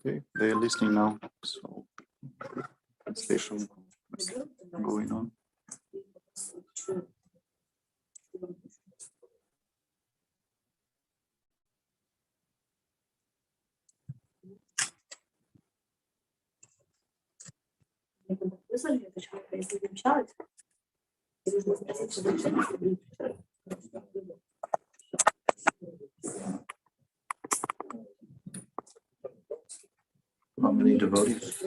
Okay, they are listening now, so translation is going on. How many devotees?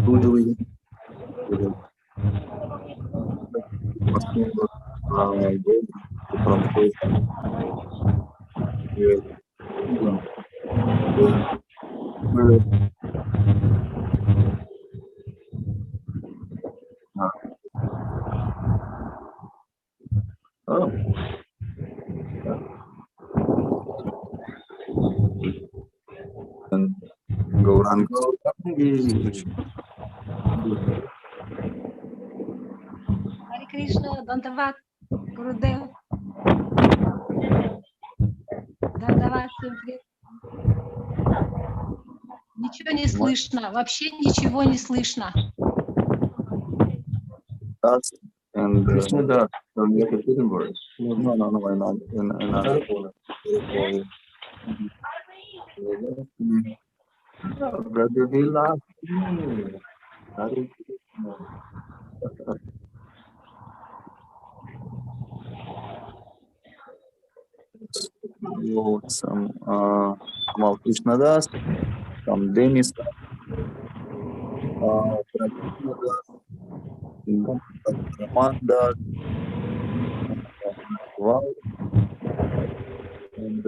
Who do we? Oh. And go on. Харе Кришна, Дандават, Гурудев. Дандават, всем привет. Ничего не слышно, вообще ничего не слышно. That's and Krishna Das from Yekaterinburg. no, in another corner. Brother Vila. Some Kamal Krishna Das, some Denis, Raman Das, wow, and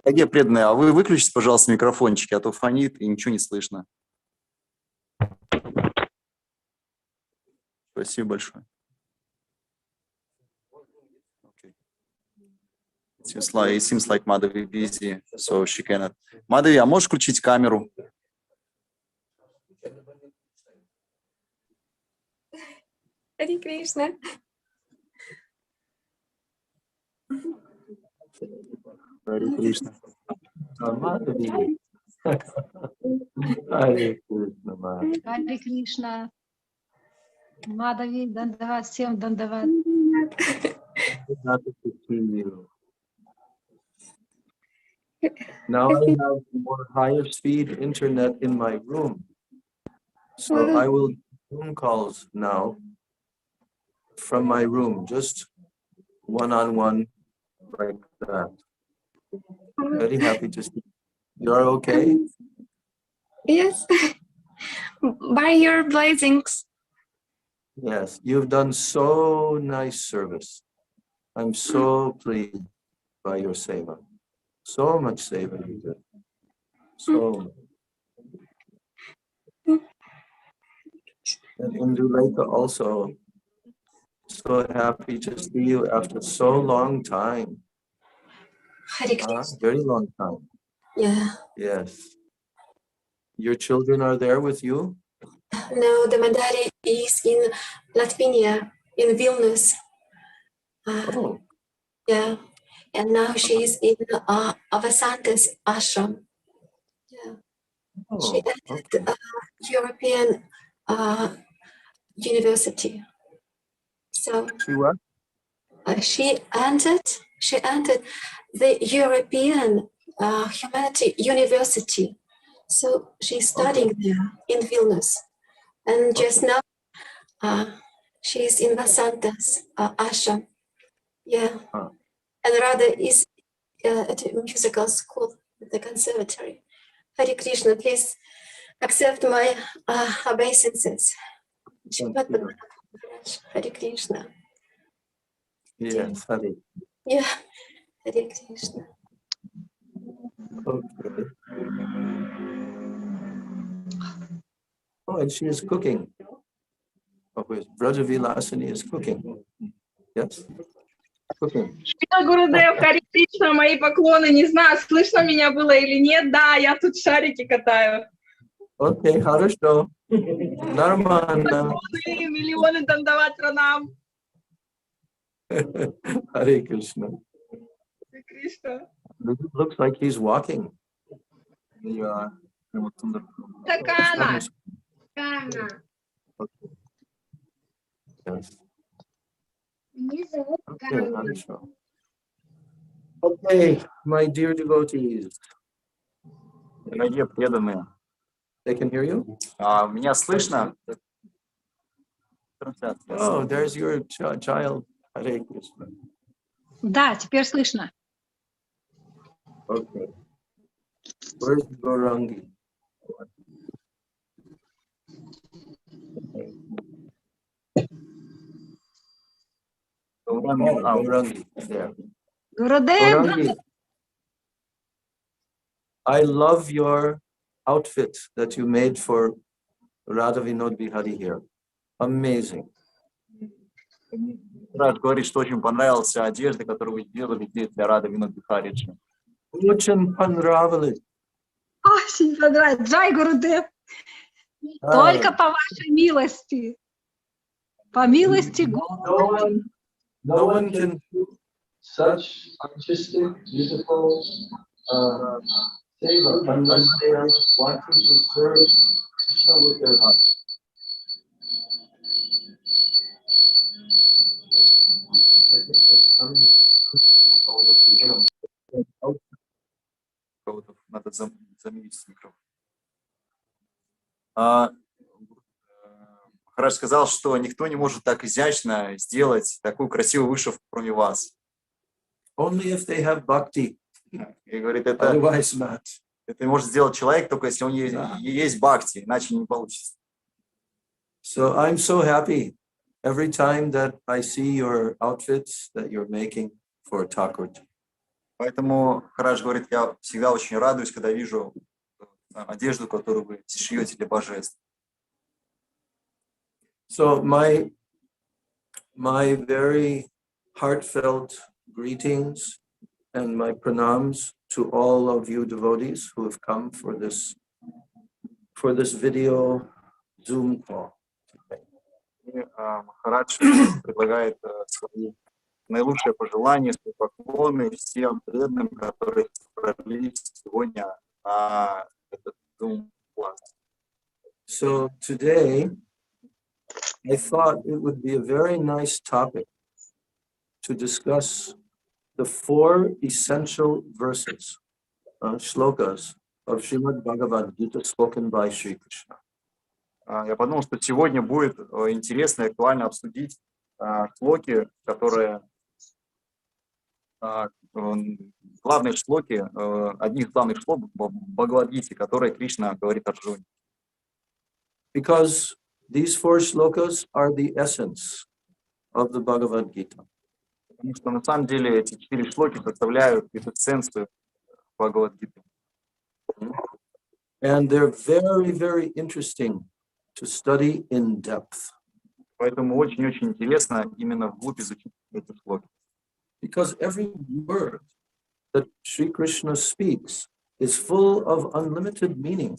Дорогие преданные, а вы выключите, пожалуйста, микрофончики, а то фонит и ничего не слышно. Спасибо большое. Okay. It seems like Madhavi busy, so she cannot. Madhavi, а можешь включить камеру? Харе Кришна. Харе Кришна. Харе Кришна, Мадhavi, Дандават, всем Дандават. Now I have more higher speed internet in my room. So I will do Zoom calls now from my room, just one-on-one like that. Very happy to see you. You are okay? Yes. By your blessings. Yes, you've done so nice service. I'm so pleased by your seva. So much seva you did. So much. And in Zuleika also, so happy to see you after so long time. Hare Krishna. Very long time. Yeah. Yes. Your children are there with you? No, the Madhari is in Latvia, in Vilnius. Oh. Yeah. And now she is in Avasanta's ashram. Yeah. Oh, She attended European university. So she what? she entered the European Humanity University. So she's studying there in Vilnius. And just now, she's in Vasanta's ashram. Yeah. And Radha is at a musical school at the conservatory. Hare Krishna, please accept my obeisances. Hare Krishna. Yes, Hare. Yeah, Hare Krishna. Okay. Oh, and she is cooking. Oh, wait, Brajavilasini is cooking. Yes? Cooking. Гурудев, Харе Кришна, мои поклоны. Не знаю, слышно меня было или нет. Да, я тут шарики катаю. Okay, хорошо. Нормально. Поклоны, миллионы дандават пранам. Hare Krishna. Харе Кришна. Looks like he's walking. Я Такана. Такана. Yes. Меня зовут Okay, хорошо. Okay, my dear devotees, дорогие преданные. they can hear you? Меня слышно? Oh, there's your child. Hare Krishna. Да, теперь слышно. Okay. Where's Gaurangi? Gaurangi, there. Гурудев, Gaurangi, I love your outfit that you made for Radha Vinod Bihari here. Amazing. Рад говорит, что очень понравилась одежда, которую вы сделали здесь для Рады Винод Бихариджи. Очень понравилось. очень понравилось. Джай, Гурудев. Только по вашей милости. По милости Господа. No one can do such artistic, beautiful seva unless they are wanting to serve Krishna with their heart. I think that's coming. Надо заменить микрофон. Махарадж сказал, что никто не может так изящно сделать такую красивую вышивку, кроме вас. Only if they have bhakti. И говорит, это Otherwise not. может сделать человек, только если у него есть бхакти, иначе не получится. So I'm so happy every time that I see your outfits that you're making for Thakur. Поэтому Махарадж говорит, я всегда очень радуюсь, когда вижу одежду, которую вы шьете для божеств. So my very heartfelt greetings and my pranams to all of you devotees who have come for this video Zoom call. И Махарадж предлагает свои наилучшие пожелания, свои поклоны всем преданным, которые собрались сегодня на этот Zoom-класс. So today, I thought it would be a very nice topic to discuss the 4 essential verses, shlokas of Srimad Bhagavad-Gita spoken by Sri Krishna. Я подумал, что сегодня будет интересно и актуально обсудить шлоки, которые главные шлоки, одни из главных шлок в Бхагавад-гите, которые Кришна говорит Арджуне. Because these 4 shlokas are the essence of the Bhagavad-Gita. Потому что на самом деле эти 4 шлоки составляют эссенцию Бхагавад-гиты. And they're very, very interesting to study in depth. Поэтому очень-очень интересно именно вглубь изучить эти шлоки. Because every word that Sri Krishna speaks is full of unlimited meaning.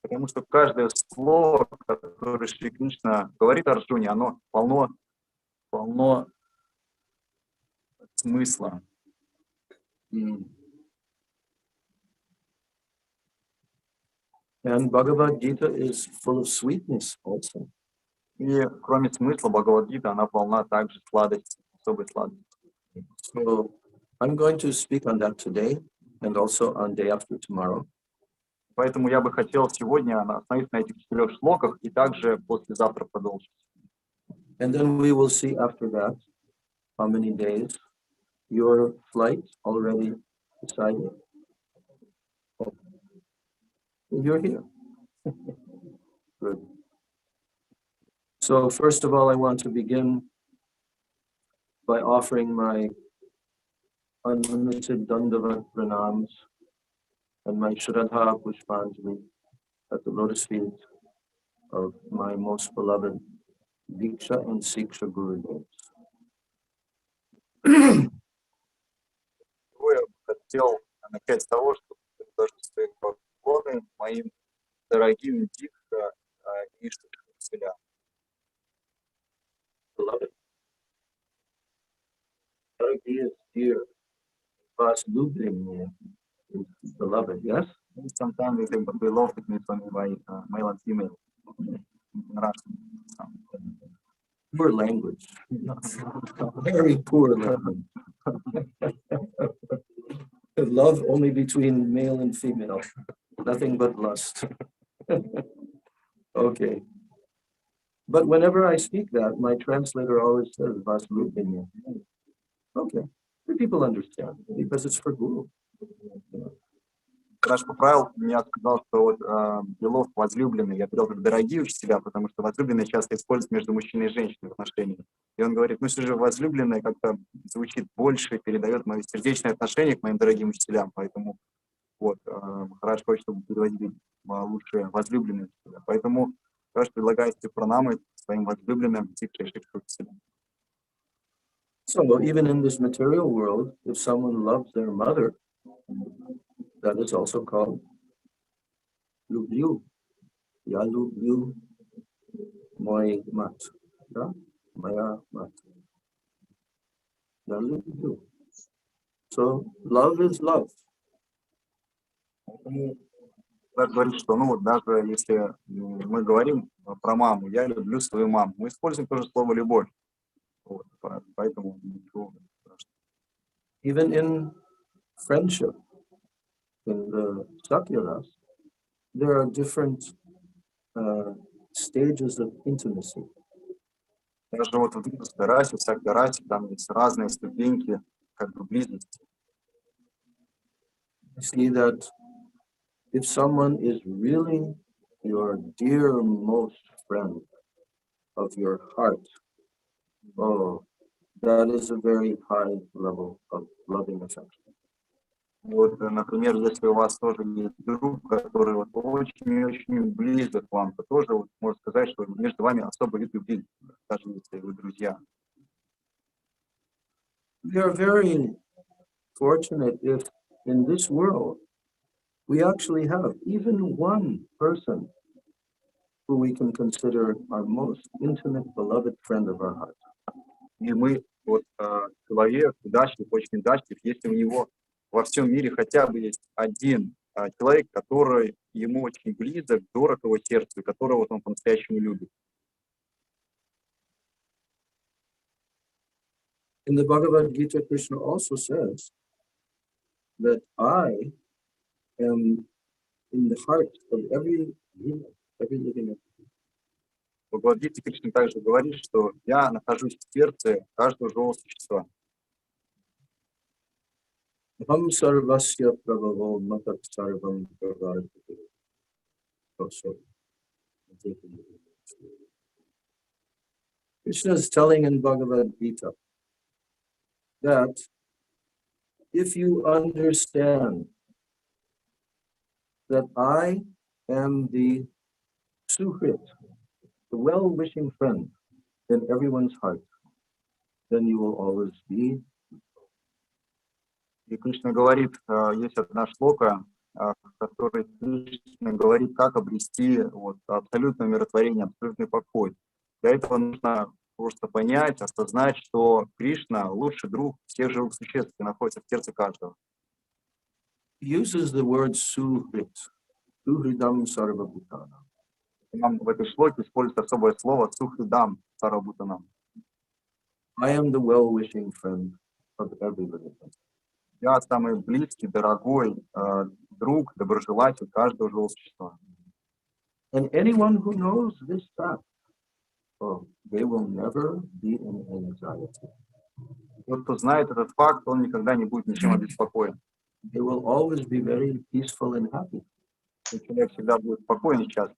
Потому что каждое слово, которое Шри Кришна говорит Арджуне, оно полно смысла. And Bhagavad-Gita is full of sweetness also. И кроме смысла, Бхагавад-гита, она полна также сладости. особой сладостью. So I'm going to speak on that today and also on day after tomorrow. Поэтому я бы хотел сегодня остановиться на этих 4 шлоках и также послезавтра продолжить. And then we will see after that how many days your flight already decided. Oh, you're here. Good. So first of all, I want to begin by offering my unlimited Dandavat Pranams and my Shraddha Pushpanjali at the lotus feet of my most beloved Diksha and Siksha Gurudevs. Я бы хотел начать с того, что предложить свои поклоны моим дорогим Дикха и учителям. Beloved. Doroгі, dear, возлюбленные, beloved, yes? Sometimes they beloved me from my male and female. Poor language. Very poor language. Love only between male and female. Nothing but lust. Okay. But whenever I speak that, my translator always says, "Vaslubhinya." Okay. The people understand because it's for Guru. Раш поправил меня, сказал, что вот Белов возлюбленный, я перевел как дорогие учителя, потому что возлюбленные часто используют между мужчиной и женщиной в отношениях. И он говорит, ну что же возлюбленное как-то звучит больше, передает мои сердечные отношения к моим дорогим учителям, поэтому вот Махарадж хочет, чтобы переводили лучше возлюбленные учителя. Поэтому Махарадж предлагает эти пранамы своим возлюбленным учителям. So even in this material world, if someone loves their mother, that is also called Lubyu. Ya Lubyu Moi Mat. Ya Maya Mat. Ya Lubyu. So love is love. Махарадж говорит, что ну вот даже если мы говорим про маму, я люблю свою маму, мы используем тоже слово любовь. Вот, поэтому ничего страшного. Even in friendship, in the Sakyaras, there are different stages of intimacy. Даже вот в Сарасе, в Сакьярасе, там есть разные ступеньки как бы близости. You see that if someone is really your dearmost friend of your heart, oh, that is a very high level of loving affection. Вот, например, если у вас тоже есть друг, который вот очень-очень близок к вам, то тоже вот можно сказать, что между вами особый вид любви, даже если вы друзья. We are very fortunate if in this world we actually have even one person who we can consider our most intimate, beloved friend of our heart. И мы, вот человек удачлив, очень удачлив, если у него во всем мире хотя бы есть один человек, который ему очень близок, дорог его сердцу, и которого вот он по-настоящему любит. In the Bhagavad-Gita, Krishna also says that I am in the heart of every human, every living entity. В Бхагавад-гите Кришна также говорит, что я нахожусь в сердце каждого живого существа. Aham sarvasya prabhavo matat sarvam pravartate. Krishna is telling in Bhagavad-Gita that if you understand that I am the suhrit, the well-wishing friend in everyone's heart, then you will always be. И Кришна говорит, есть одна шлока, в которой Кришна говорит, как обрести вот, абсолютное умиротворение, абсолютный покой. Для этого нужно просто понять, осознать, что Кришна лучший друг всех живых существ, и находится в сердце каждого. He uses the word suhrit, suhridam sarvabhutana. Нам в этой шлоке используется особое слово «сухридам сарабутанам». I am the well-wishing friend of every living person. Я самый близкий, дорогой друг, доброжелатель каждого живого существа. And anyone who knows this fact, oh, they will never be in anxiety. Тот, кто знает этот факт, он никогда не будет ничем обеспокоен. They will always be very peaceful and happy. И человек всегда будет спокоен и счастлив.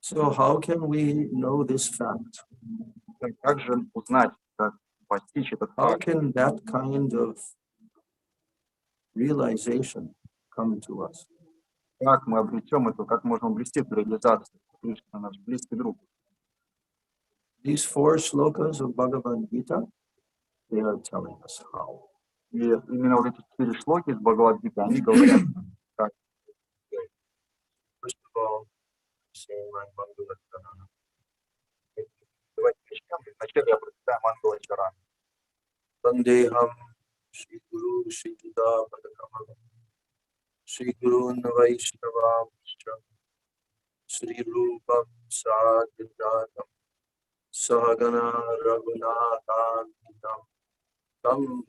So how can we know this fact? Как же узнать, как постичь этот How факт? can that kind of realization come to us? Как мы обретем это, как можем обрести эту реализацию? Кришна наш близкий друг. These 4 shlokas of Bhagavad-Gita, they are telling us how. И именно вот эти 4 шлоки из Бхагавад-Гиты, они говорят, как. First of all, saying my Mangala. Давайте начнем. Вначале я прочитаю Мангала Чарана. Vandeham Shri Guru Shri Juda Padakamalam Shri Guru Vaishnavam Shri Rupam Sadhidadam Sahagana Raghunathan Tam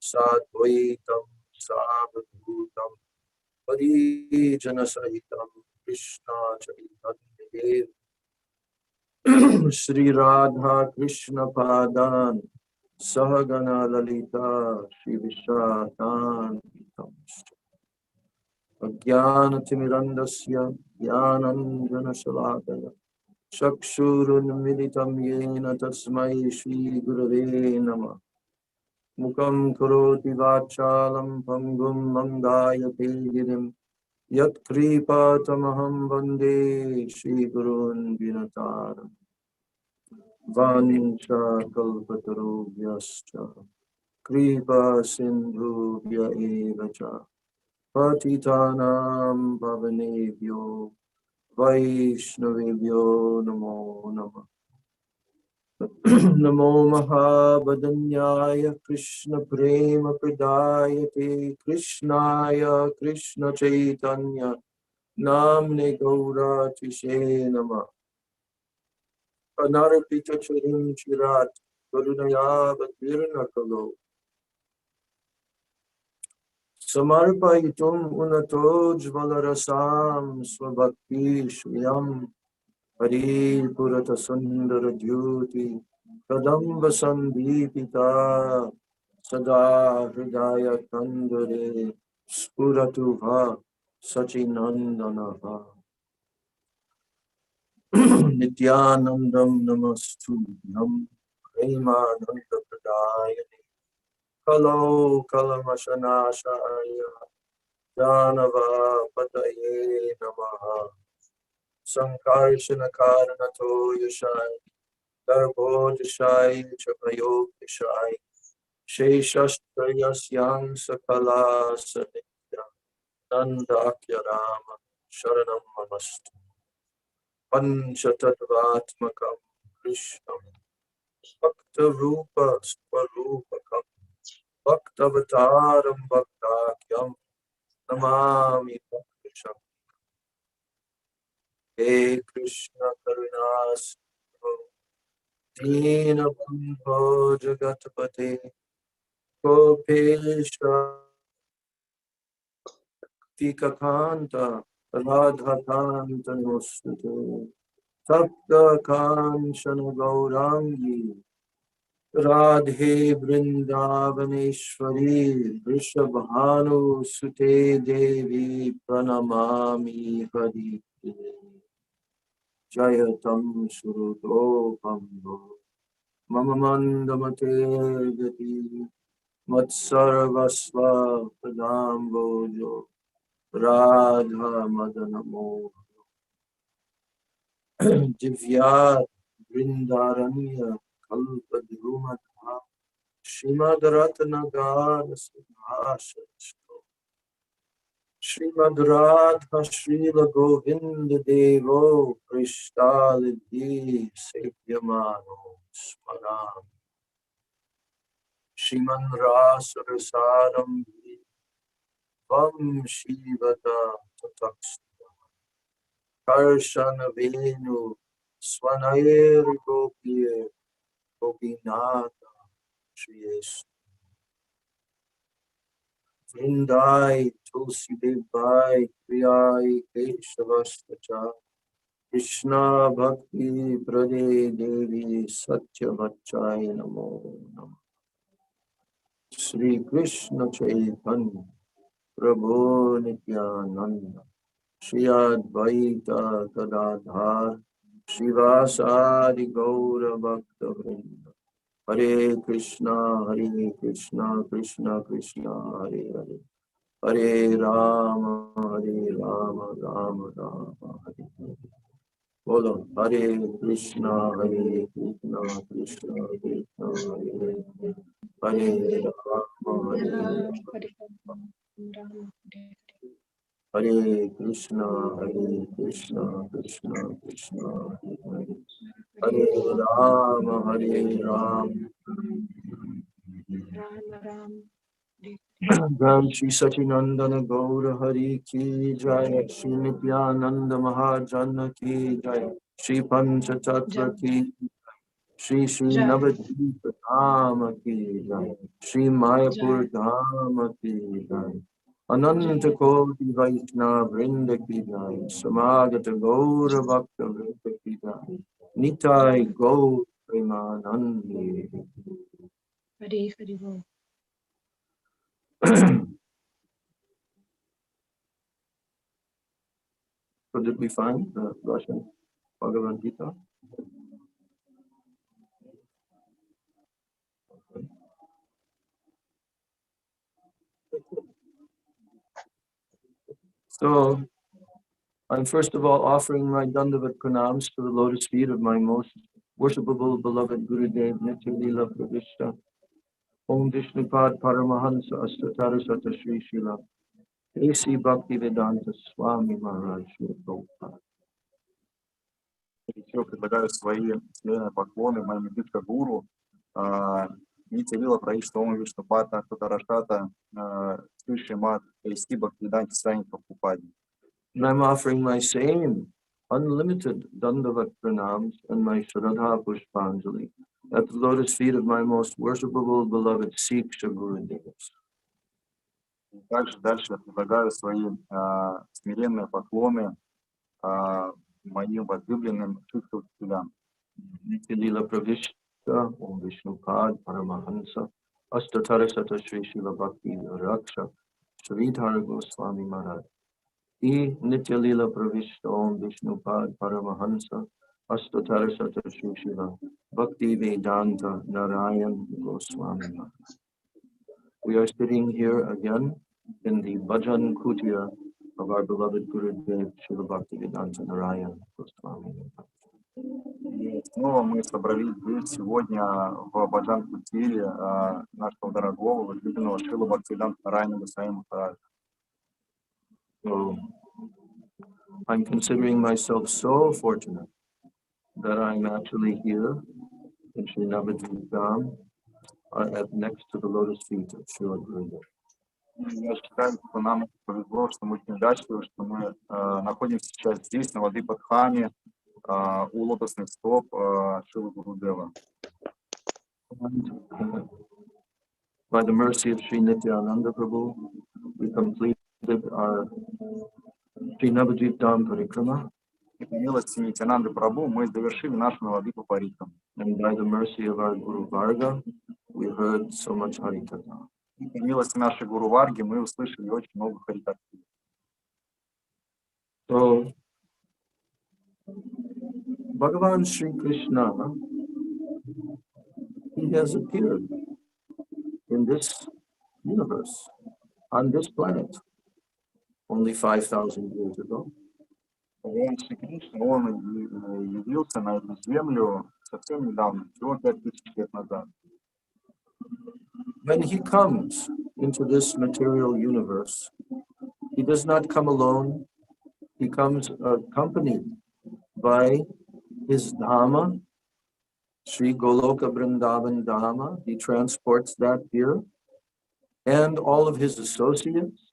Sadvaitam Savadhutam Parijana Sahitam Krishna Chaitanya Shri Radha Krishna Padan Sahagana Lalita Shri Vishatan Agyana Timirandasya Jnananjana Shalakaya Chakshurun Militam Yena Tasmai Shri Gurave Namah Mukam Karoti Vachalam Pangum Mandayate Girim Yat Kripa Tamaham Vande Shri Gurun Vinataram Vansha Kalpatarubhyascha Kripa Sindhubhya Evacha Patitanam Pavanebhyo Vaishnavebhyo Namo Namah Namo Mahabhadanyaya Krishna Prema Pradayate Krishnaya Krishna Chaitanya Namne Gaura Tishe Namah Anarpita Charim Chirat Karunaya Bhatirna Kalo Samarpayitum Unatoj Valarasam Swabhakti Shviyam Hari Purata Sundara Jyoti Kadamba Sandipita Sada Hridaya Kandare Spuratuha Sachinandanaha Nityanandam Namastubhyam Premananda Pradayani Kalo Kalamashanashaya Janava Pataye Namaha Sankarshana Karanato Yashai Darbo Jashai Chapayog Yashai Sheshastra Yasyang Sakala Sanitya Nandakya Rama Sharanam Mamastu Panchatattvatmakam Krishnam Bhakta Rupa Swarupakam Bhaktavataram Bhaktakyam Namami Bhaktisham He Krishna Karuna Sindhu Dina Bandho Jagatpate Gopesha Tikakanta Radhakanta Nostute Tapta Kanchana Gaurangi Radhe Vrindavaneshwari Vrishabhanu Sute Devi Pranamami Hari Jayatam Suruto Pambo Mama Mandamate Gati Matsarvasva Pradambojo Radha Madanamo Divyat Vrindaranya Kalpadrumadha Shrimad Ratnagar Siddhashashto Shrimad Radha Srila Govinda Devo Prishtalidhi Sevyamano Smaram Shriman Rasa Rasaram Vam Shivata Tataksta Karshana Venu Swanair Gopir Gopinath Shriyesh Vrindai Tulsi Devai Priyai Keshavashtacha Krishna Bhakti Prade Devi Satya Vachai Namo Namo Sri Krishna Chaitanya Prabhu Nityananda Shri Advaita Gadadhar Shivasadi Gaura Bhakta Vrinda Hare Krishna Krishna Krishna Hare Hare Hare Rama Rama Rama Hare Hare. Bolo Hare Krishna Krishna Krishna Hare Hare Hare Rama Hare Krishna Krishna Krishna Hare Hare Rama Hare Rama. Jai Shri Sachinandana Gaura Hari Ki Jai, Shri Nityananda Mahajana Ki Jai, Shri Pancha Tattva Ki, Shri Navadvip Dhama Ki Jai, Shri Mayapur Dhama Ki Jai, Ananta Koti Vaishnava Vrinda Ki Jai, Samagata Gaura Bhakta Vrinda Ki Jai, Nitai Gaur Premanandi. Hare Hare Bol. So did we find the Russian Bhagavad-Gita? So I'm first of all offering my Dandavat Pranams to the lotus feet of my most worshipable beloved Gurudev Nitya Leela Pravishta Om Vishnupad Paramahansa Astatara Sata Sri Srila A.C. Bhaktivedanta Swami Maharaj. Еще предлагаю свои смиренные поклоны моему дитка-гуру, Нитя Лила Праишта Ома Вишнупата Татарашата Сримад A.C. Bhaktivedanta Swami Prabhupada. And I'm offering my same unlimited Dandavat Pranams and my Shraddha Pushpanjali at the lotus feet of my most worshipable beloved Siksha Gurudevs. Также дальше я предлагаю свои смиренные поклоны моим возлюбленным учителям. Nitya Leela Pravishta Om Vishnupad Paramahansa Astatara Sata Sri Srila Bhakti Raksha Sridhar Goswami Maharaj. E Nitya Leela Pravishta Om Vishnupad Paramahansa Astatara Sata Sri Srila Bhakti Vedanta Narayan Goswami Maharaj. We are sitting here again in the Bhajan Kutia of our beloved Gurudev Srila Bhakti Vedanta Narayan Goswami Maharaj. И снова мы собрались здесь сегодня в Баджан-Кутире нашего дорогого, возлюбленного Шрила Бхактивиданта Нараяна Госвами Махараджа. So I'm considering myself so fortunate that I'm actually here in Sri Navadvip Dham, next to the lotus feet of Srila Gurudev. Я считаю, что нам повезло, что мы очень удачливы, что мы находимся сейчас здесь, на Вадипадхаме, у лотосных стоп Шрилы Гурудева. By the mercy of Sri Nityananda Prabhu, we completed our Sri Navadvip Dham Parikrama. И по милости Нитянанды Прабху мы завершили нашу Навадвипу Парикраму. And by the mercy of our Guru Varga, we heard so much Harikatha. И по милости нашей Гуру Варги мы услышали очень много харикатхи. So, Bhagavan Sri Krishna, he has appeared in this universe, on this planet, only 5,000 years ago. Бхагаван Шри Кришна, он явился на эту землю совсем недавно, всего 5000 лет назад. When he comes into this material universe, he does not come alone. He comes accompanied by his Dhamma, Sri Goloka Vrindavan Dhamma. He transports that here, and all of his associates,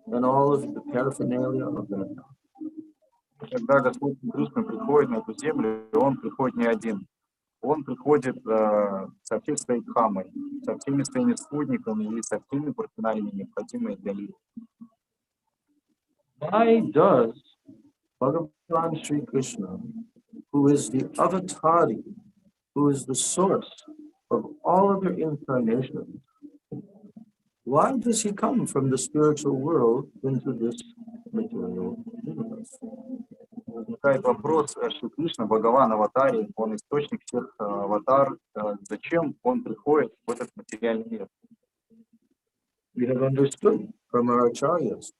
and all of the paraphernalia of that Dhamma. Когда Господь Кришна приходит на эту землю, он приходит не один. Он приходит со всей своей дхамой, со всеми своими спутниками и со всеми персональными необходимыми для них. Why does Bhagavan Sri Krishna, who is the avatari, who is the source of all other incarnations, why does he come from the spiritual world into this material universe? Возникает вопрос, Шри Кришна, Бхагаван, аватари, он источник всех аватар, зачем он приходит в этот материальный мир? We have understood from our acharyas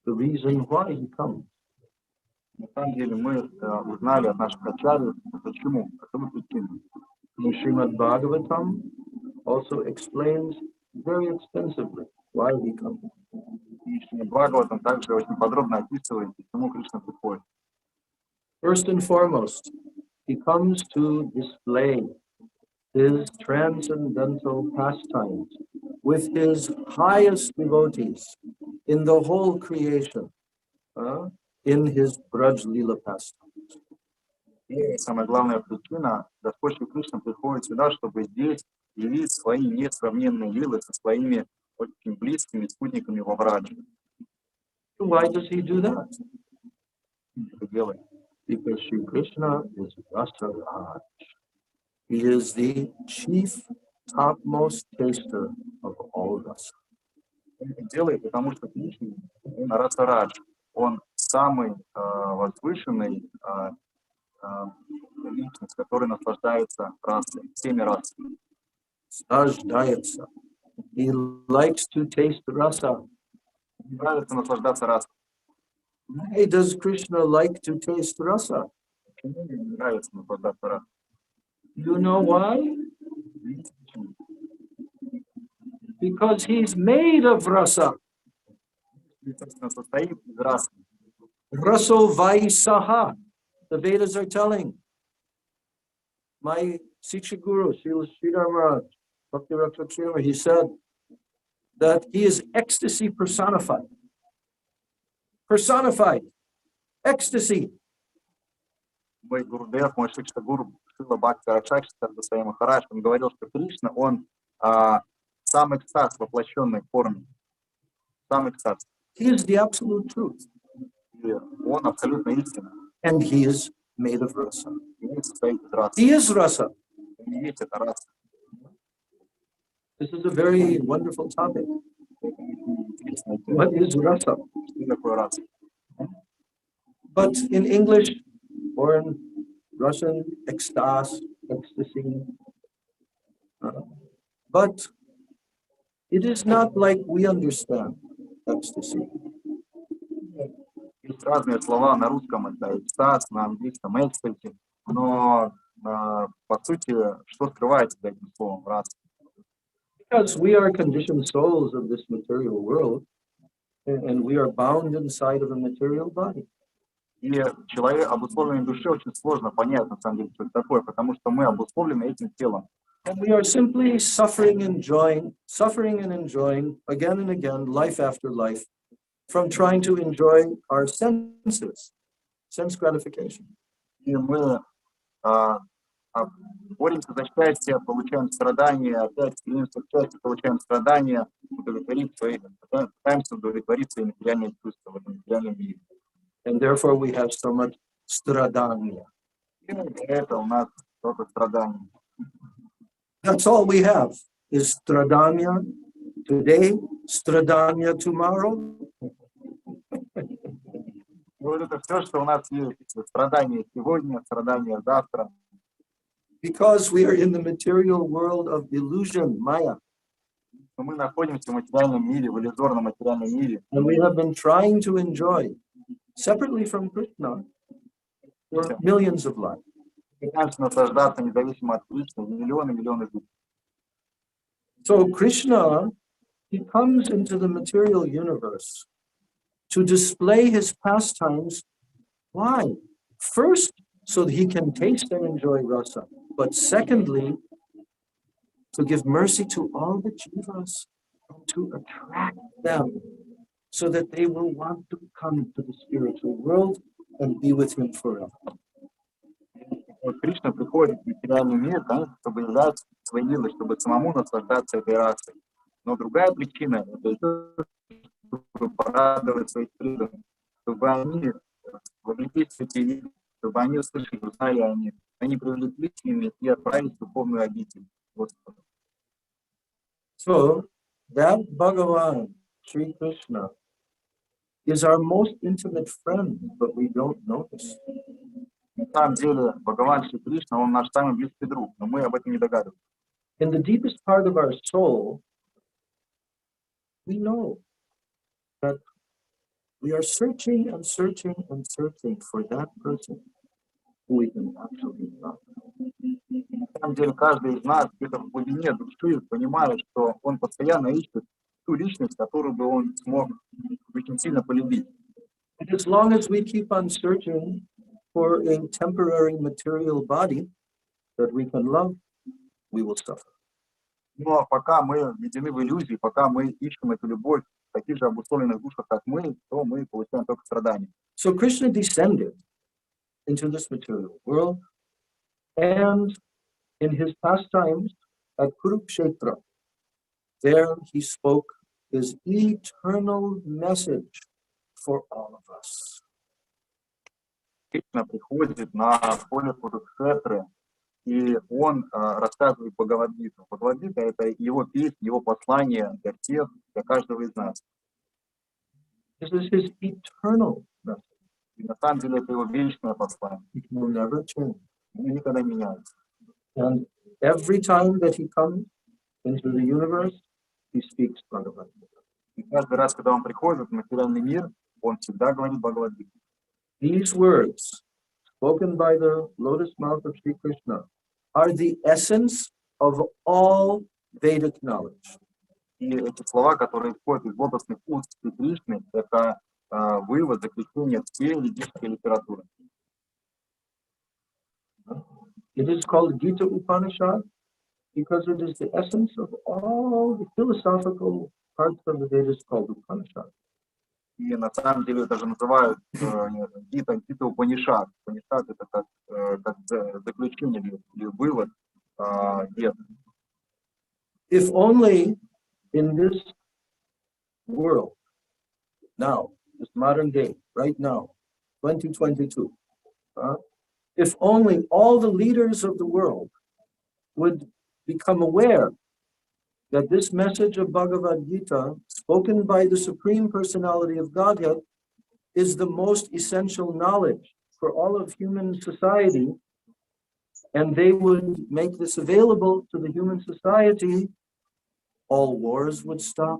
the reason why he comes. На самом деле мы узнали от наших ачарьев, почему, по какой причине. The Srimad Bhagavatam also explains very extensively why he comes. И Шримад Бхагаватам также очень подробно описывает, почему Кришна приходит. First and foremost, he comes to display his transcendental pastimes with his highest devotees in the whole creation, in his Braj Leela pastimes. И самая главная причина, Господь Шри Кришна приходит сюда, чтобы здесь явить свои несравненные лилы со своими очень близкими спутниками во Враджи. Why does he do that? Это делает. Because Sri Krishna is Rasa Raj. He is the chief, topmost taster of all rasa. Он это делает, потому что Кришна, он Раса-Радж, он самый возвышенный личность, который наслаждается расой, всеми расами. Sajdayatsa. He likes to taste rasa. Ему нравится наслаждаться расой. Why does Krishna like to taste rasa? Почему ему нравится наслаждаться расой? You know why? Because he's made of rasa. Естественно, состоит из расы. Raso Vaisaha. The Vedas are telling. My Siksha Guru, Srila Sridhar Maharaj, Bhakti Rakshakshema, he said that he is ecstasy personified. Personified. Ecstasy. Мой Гурудев, мой Шикша Гуру, Шрила Бхакти Ракшакши Свами Махарадж, он говорил, что Кришна, он сам экстаз, воплощенный в форме. Сам экстаз. He is the absolute truth. И он абсолютно истинный. And he is made of rasa. И он состоит из расы. He is rasa. Он и есть эта раса. This is a very wonderful topic. Интересная тема. What is rasa? Что такое раса? But in English or in Russian, ecstasy, ecstasy. But it is not like we understand ecstasy. Есть разные слова на русском, это экстаз, на английском экстази, но по сути, что скрывается за этим словом раса? Because we are conditioned souls of this material world, and we are bound inside of a material body. И человек, обусловленной души, очень сложно понять, на самом деле, что это такое, потому что мы обусловлены этим телом. And we are simply suffering and enjoying again and again, life after life, from trying to enjoy our senses, sense gratification. И мы боремся за счастье, получаем страдания, опять стремимся к счастью, получаем страдания, пытаемся удовлетворить свои материальные чувства в этом материальном мире. And therefore we have so much stradanya. И это у нас только страдания. That's all we have is stradanya today, stradanya tomorrow. Вот это все, что у нас есть. Страдания сегодня, страдания завтра. Because we are in the material world of illusion, Maya. Но мы находимся в материальном мире, в иллюзорном материальном мире. And we have been trying to enjoy, separately from Krishna, for millions of lives. Пытаемся наслаждаться независимо от Кришны, миллионы жизней. So Krishna, he comes into the material universe to display his pastimes. Why? First, so that he can taste and enjoy rasa. But secondly, to give mercy to all the jivas, to attract them so that they will want to come to the spiritual world and be with him forever. Вот Кришна приходит в материальный мир, да, чтобы являть свои лилы, чтобы самому наслаждаться этой расой. Но другая причина — это еще, чтобы порадовать своих преданных, чтобы они вовлеклись в эти игры, чтобы они услышали, узнали о них. Они привлеклись к ним и отправились в духовную обитель Господа. So that Bhagavan, Sri Krishna, is our most intimate friend, but we don't notice. На самом деле, Бхагаван Шри Кришна, он наш самый близкий друг, но мы об этом не догадываемся. In the deepest part of our soul, we know that we are searching and searching and searching for that person who we can actually love. На самом деле, каждый из нас где-то в глубине души понимает, что он постоянно ищет ту личность, которую бы он смог очень сильно полюбить. And as long as we keep on searching for a temporary material body that we can love, we will suffer. Но пока мы введены в иллюзии, пока мы ищем эту любовь в таких же обусловленных душах, как мы, то мы получаем только страдания. So Krishna descended into this material world, and in his pastimes at Kurukshetra, there he spoke his eternal message for all of us. Кришна приходит на поле Курукшетры, и он рассказывает Бхагавад-Гиту. Бхагавад-Гита — это его песнь, его послание для всех, для каждого из нас. This is his eternal message. И на самом деле это его вечное послание. It will never change. Оно никогда не меняется. And every time that he comes into the universe, he speaks Bhagavad-Gita. И каждый раз, когда он приходит в материальный мир, он всегда говорит Бхагавад-Гиту. These words, spoken by the lotus mouth of Sri Krishna, are the essence of all Vedic knowledge. И эти слова, которые исходят из лотосных уст Шри Кришны, это вывод, заключение всей ведической литературы. It is called Gita Upanishad because it is the essence of all the philosophical parts of the Vedas called Upanishad. И на самом деле это же называют Гита Упанишад. Упанишад — это как заключение или вывод Вед. If only in this world, now, this modern day, right now, 2022, if only all the leaders of the world would become aware that this message of Bhagavad-Gita, spoken by the Supreme Personality of Godhead, is the most essential knowledge for all of human society, and they would make this available to the human society, all wars would stop,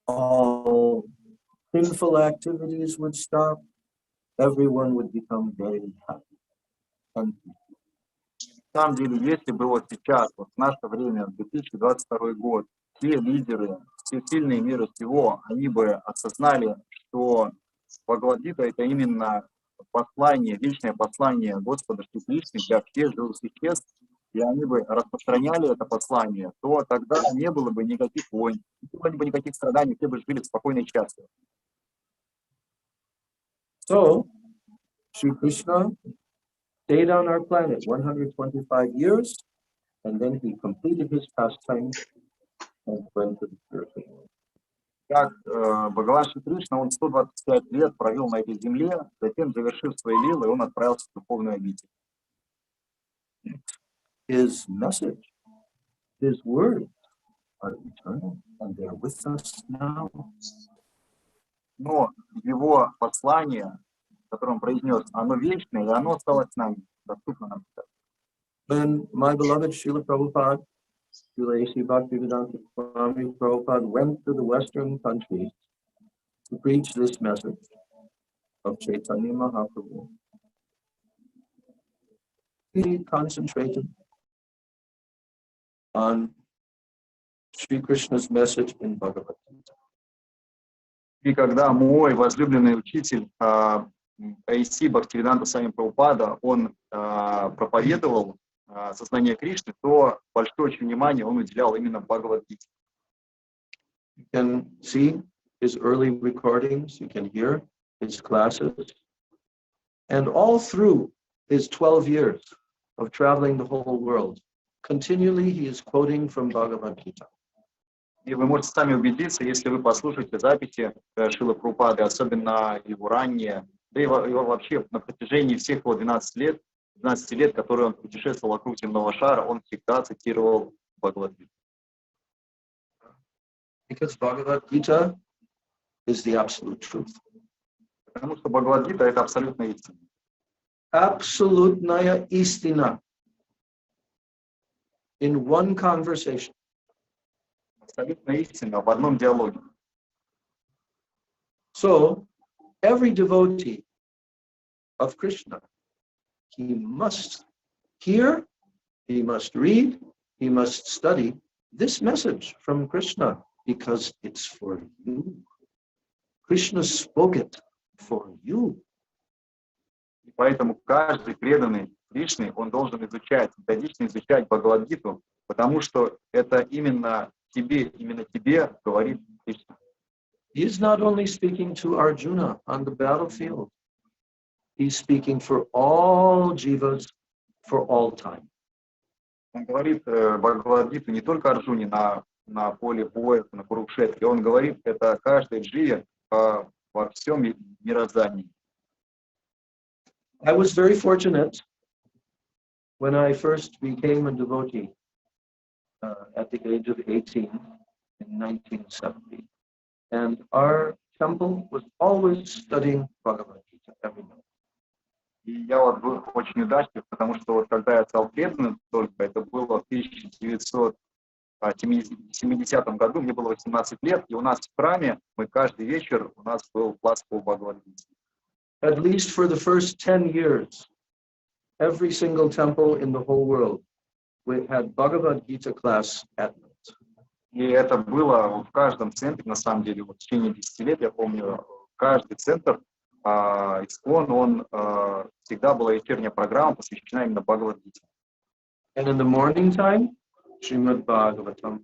all sinful activities would stop, everyone would become very happy. And На самом деле, если бы вот сейчас, вот в наше время, 2022 год, все лидеры, все сильные мира сего, они бы осознали, что Бхагавад-Гита — это именно послание, вечное послание Господа Шри Кришны для всех живых существ, и они бы распространяли это послание, то тогда не было бы никаких войн, не было бы никаких страданий, все бы жили спокойно и счастливо. so, Sri Krishna stayed on our planet 125 years, and then he completed his pastime and went to the spiritual world. Как Бхагаван Шри Кришна, он 125 лет провел на этой земле, затем, завершив свои лилы, он отправился в духовную обитель. His message, his words are eternal, and they're with us now. Но его послание, которое он произнес, оно вечное, и оно осталось с нами, доступно нам сейчас. When my beloved Srila Prabhupada, Srila A.C. Bhaktivedanta Swami Prabhupada, went to the Western countries to preach this message of Chaitanya Mahaprabhu, he concentrated on Sri Krishna's message in Bhagavad-Gita. И когда мой возлюбленный учитель А.С. Бхактивиданта Свами Прабхупада, он проповедовал сознание Кришны, то большое очень внимание он уделял именно Бхагавад-Гите. You can see his early recordings, you can hear his classes, and all through his 12 years of traveling the whole world, continually he is quoting from Bhagavad-Gita. И вы можете сами убедиться, если вы послушаете записи Шрилы Прабхупады, особенно его ранние, да и его вообще на протяжении всех его 12 лет, которые он путешествовал вокруг земного шара, он всегда цитировал Бхагавад-гиту. Because Bhagavad-Gita is the absolute truth. Потому что Бхагавад-гита — это абсолютная истина. Absolutnaya istina. In one conversation. Абсолютная истина в одном диалоге. So, every devotee of Krishna, he must hear, he must read, he must study this message from Krishna because it's for you. Krishna spoke it for you. И поэтому каждый преданный Кришне, он должен изучать, методично изучать Бхагавад-гиту, потому что это именно тебе говорит Кришна. He is not only speaking to Arjuna on the battlefield, he's speaking for all jivas for all time. Он говорит Бхагавад-гиту не только Арджуне на поле боя, на Курукшетре, он говорит это каждой дживе во всем мироздании. I was very fortunate when I first became a devotee at the age of 18 in 1970. And our temple was always studying Bhagavad-Gita every night. И я вот был очень удачлив, потому что вот когда я стал преданным только, это было в 1970 году, мне было 18 лет, и у нас в храме, мы каждый вечер, у нас был класс по Бхагавад-гите. At least for the first 10 years, every single temple in the whole world we had Bhagavad-Gita class at night. И это было в каждом центре, на самом деле, вот в течение 10 лет, я помню, каждый центр, ИСККОН, он всегда была вечерняя программа, посвящена именно Бхагавад-гите. And in the morning time, Srimad Bhagavatam.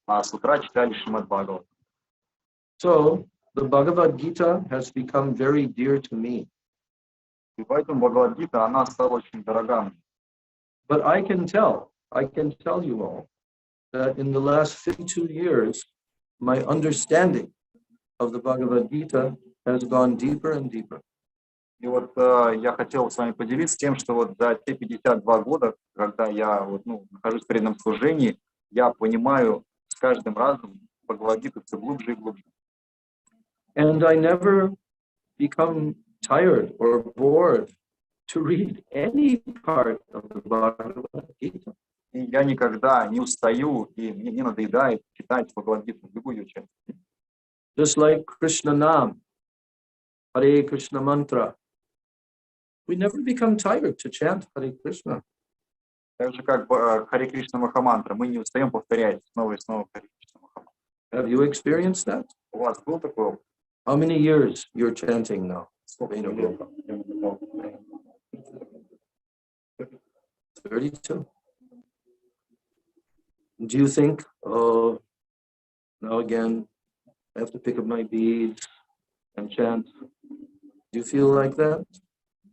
А с утра читали Шримад Бхагават. So, the Bhagavad-Gita has become very dear to me. И поэтому Бхагавад-гита, она стала очень дорога мне. But I can tell you all, that in the last 52 years, my understanding of the Bhagavad-Gita has gone deeper and deeper. И вот я хотел с вами поделиться тем, что вот за те 52 года, когда я нахожусь в преданном служении, я понимаю с каждым разом Бхагавад-гиту все глубже и глубже. And I never become tired or bored to read any part of the Bhagavad-Gita. И я никогда не устаю, и мне не надоедает читать Бхагавад-гиту, любую часть. Just like Krishna Nam, Hare Krishna mantra. We never become tired to chant Hare Krishna. Так же, как Харе Кришна Махамантра, мы не устаем повторять снова и снова Харе Кришна Махамантра. Have you experienced that? У вас был такой опыт? How many years you're chanting now? Сколько лет? 32. Do you think, oh, now again, I have to pick up my beads and chant? Do you feel like that?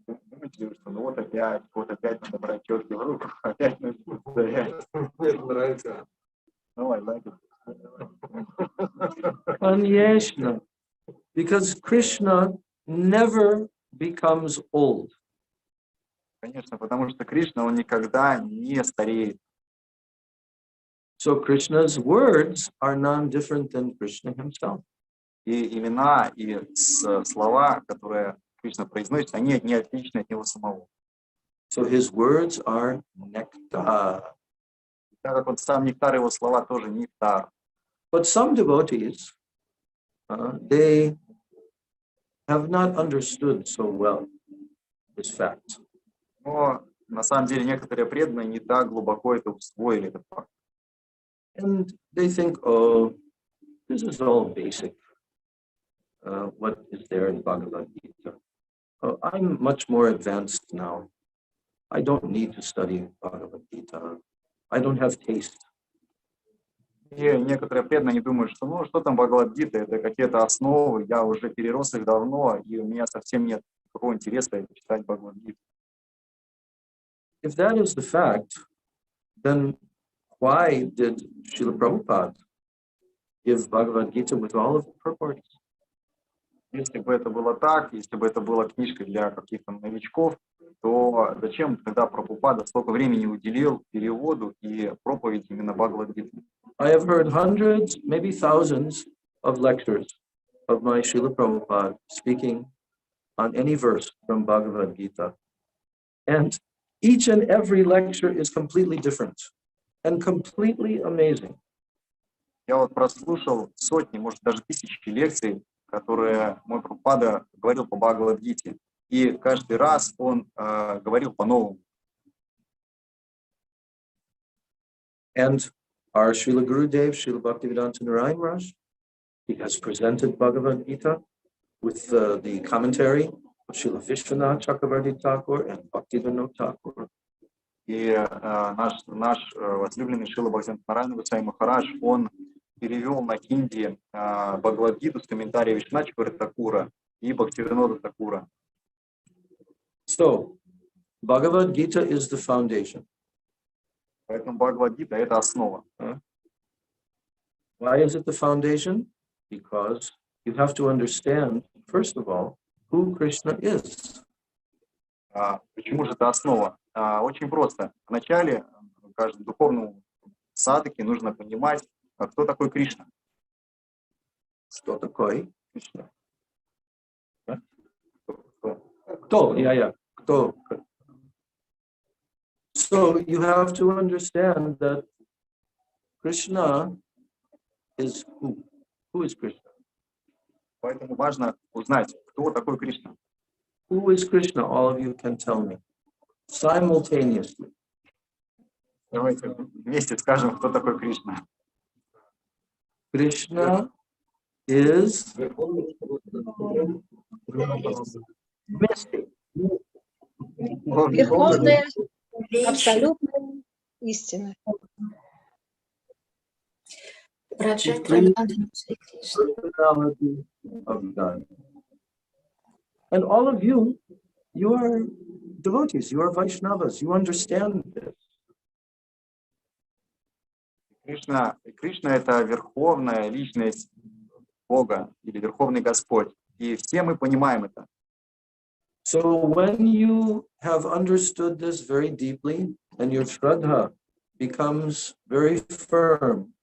Думаете, что вот опять надо брать четки в руку, опять нужно повторять. Мне нравится. No, I like it. Конечно. Because Krishna never becomes old. Конечно, потому что Кришна, он никогда не стареет. So Krishna's words are none different than Krishna himself. И имена, и слова, которые Кришна произносит, они не отличны от него самого. So his words are nectar. Так как он сам нектар, его слова тоже нектар. But some devotees, they have not understood so well this fact. Но на самом деле некоторые преданные не так глубоко это усвоили, этот факт. And they think, oh, this is all basic. What is there in Bhagavad-Gita? Oh, I'm much more advanced now. I don't need to study Bhagavad-Gita. I don't have taste. И некоторые преданные не думают, что что там Бхагавад-гита, это какие-то основы, я уже перерос их давно, и у меня совсем нет такого интереса читать Бхагавад-гиту. if that is the fact, then why did Srila Prabhupada give Bhagavad-Gita with all of the purports? Если бы это было так, если бы это была книжка для каких-то новичков, то зачем тогда Прабхупада столько времени уделил переводу и проповеди именно Бхагавад-гиты? I have heard hundreds, maybe thousands of lectures of my Srila Prabhupada speaking on any verse from Bhagavad-Gita. And each and every lecture is completely different and completely amazing. Я вот прослушал сотни, может даже тысячи лекций, которые мой Прабхупада говорил по Бхагавад-гите. И каждый раз он говорил по-новому. And our Srila Gurudev, Srila Bhaktivedanta Narayan Maharaj, he has presented Bhagavad-Gita with the commentary of Srila Vishwanath Chakravarti Thakur and Bhaktivinoda Thakur. И наш возлюбленный Шрила Бхактивинода Свами Махарадж, он перевел на хинди Бхагавад-гиту с комментарием Вишванатха Чакраварти Thakura и Бхактивинода Thakura. So, Bhagavad-Gita is the foundation. Поэтому Бхагавад-гита — это основа. Why is it the foundation? Because you have to understand, first of all, who Krishna is. Почему же это основа? Очень просто. Вначале каждому духовному садхаке нужно понимать, кто такой Кришна. Кто такой Кришна? Кто? Yeah. Кто? So you have to understand that Krishna is who? Who is Krishna? Поэтому важно узнать, кто такой Кришна. Who is Krishna? All of you can tell me simultaneously. Давайте вместе скажем, кто такой Кришна. Krishna is mystic. Верховная, абсолютная истина. Personality of God. And all of you, you are devotees, you are Vaishnavas, you understand this. Кришна — это верховная личность Бога или верховный Господь. И все мы понимаем это. So when you have understood this very deeply and your shraddha becomes very firm,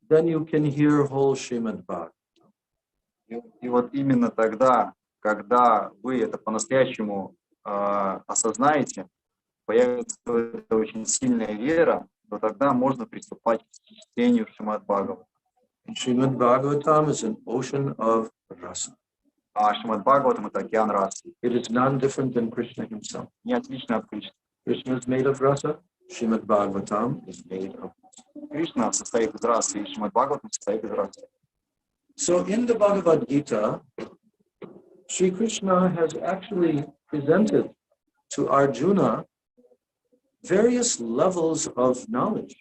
then you can hear whole Srimad Bhagavatam. И вот именно тогда, когда вы это по-настоящему осознаете, появится эта очень сильная вера, то тогда можно приступать к чтению Шримад Бхагаватам. Srimad Bhagavatam is an ocean of rasa. А Шримад Бхагаватам — это океан расы. It is none different than Krishna himself. Не отлично от Кришны. Krishna is made of rasa, Srimad Bhagavatam is made of rasa. Кришна состоит из расы, и Шримад Бхагаватам состоит из расы. So in the Bhagavad-Gita, Sri Krishna has actually presented to Arjuna various levels of knowledge.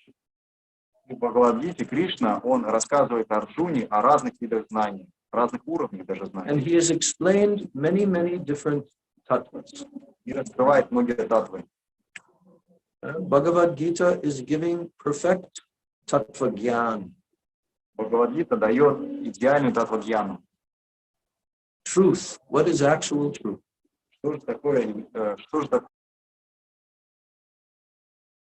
В Бхагавад-гите Кришна, он рассказывает Арджуне о разных видах знаний, разных уровнях даже знаний. And he has explained many, many different tattvas. И раскрывает многие татвы. Bhagavad-Gita is giving perfect tattva gyan. Бхагавад-гита дает идеальную татвагьяну. Truth. What is actual truth? Что же такое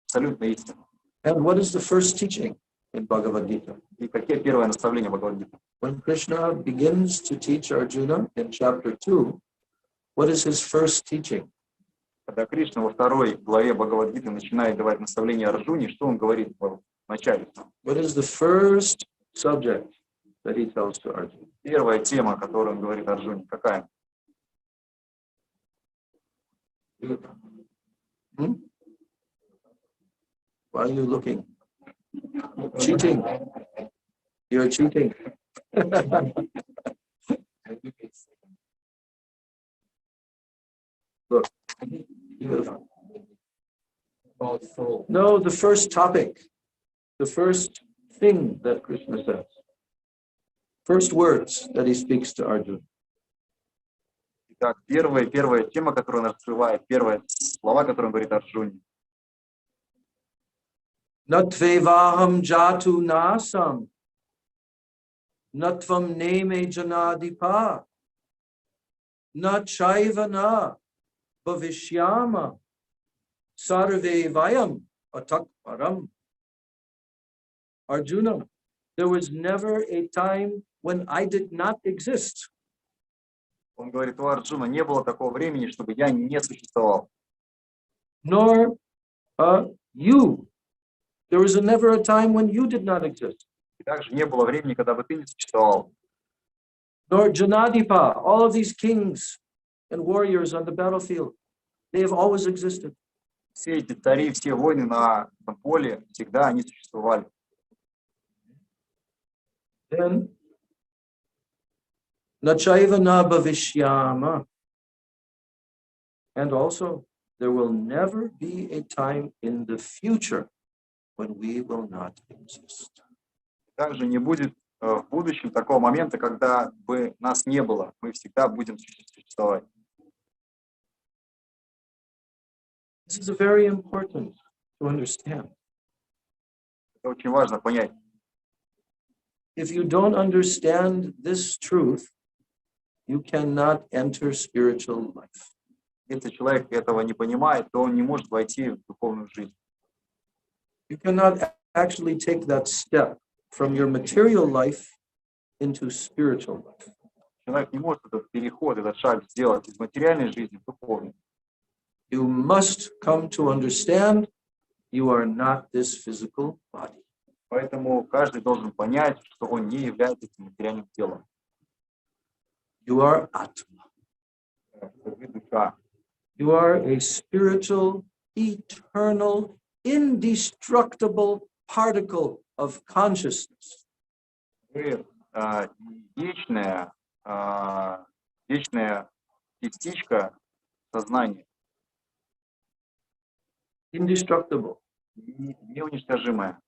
абсолютная истина? And what is the first teaching in Bhagavad-Gita? И какие первые наставления Бхагавад-гиты? When Krishna begins to teach Arjuna in chapter 2, what is his first teaching? Когда Кришна во второй главе Бхагавад-гиты начинает давать наставления Арджуне, что он говорит в начале? What is the first subject that he tells to Arjuna? Первая тема, о которой он говорит Арджуне, какая? Why are you looking? Cheating. You're cheating. Look. No, the first topic, the first thing that Krishna says, first words that he speaks to Arjuna. Итак, первая тема, которую он раскрывает, первые слова, которые он говорит Арджуне. Natvevaham jatu nasam. Natvam neme janadipa. Nachaivana bhavishyama. Sarve vayam atakparam. Arjuna, there was never a time when I did not exist. Он говорит: у Арджуна не было такого времени, чтобы я не существовал. Nor you. There was never a time when you did not exist. И также не было времени, когда бы ты не существовал. Nor Janadipa, all of these kings and warriors on the battlefield, they have always existed. Все эти цари, все войны на этом поле, всегда они существовали. Then, Nachaiva na bhavishyama. And also, there will never be a time in the future when we will not exist. Также не будет в будущем такого момента, когда бы нас не было. Мы всегда будем существовать. This is very important to understand. Это очень важно понять. If you don't understand this truth, you cannot enter spiritual life. Если человек этого не понимает, то он не может войти в духовную жизнь. You cannot actually take that step from your material life into spiritual life. Человек не может этот переход, этот шаг сделать из материальной жизни в духовную. You must come to understand you are not this physical body. Поэтому каждый должен понять, что он не является этим материальным телом. You are Atma. Вы душа. You are a spiritual, eternal, indestructible particle of consciousness. Вы вечная частичка сознания, Indestructible. неуничтожимая.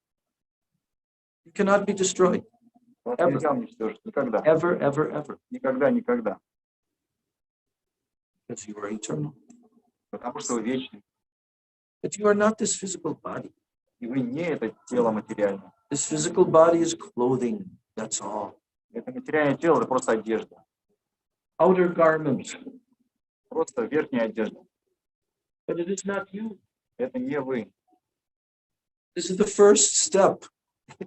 You cannot be destroyed. Вас нельзя уничтожить никогда. Ever, ever, ever. Никогда, никогда. Because you are eternal. Потому что вы вечны. But you are not this physical body. И вы не это тело материальное. This physical body is clothing. That's all. Это материальное тело, это просто одежда. Outer garments. Просто верхняя одежда. But it is not you. Это не вы. This is the first step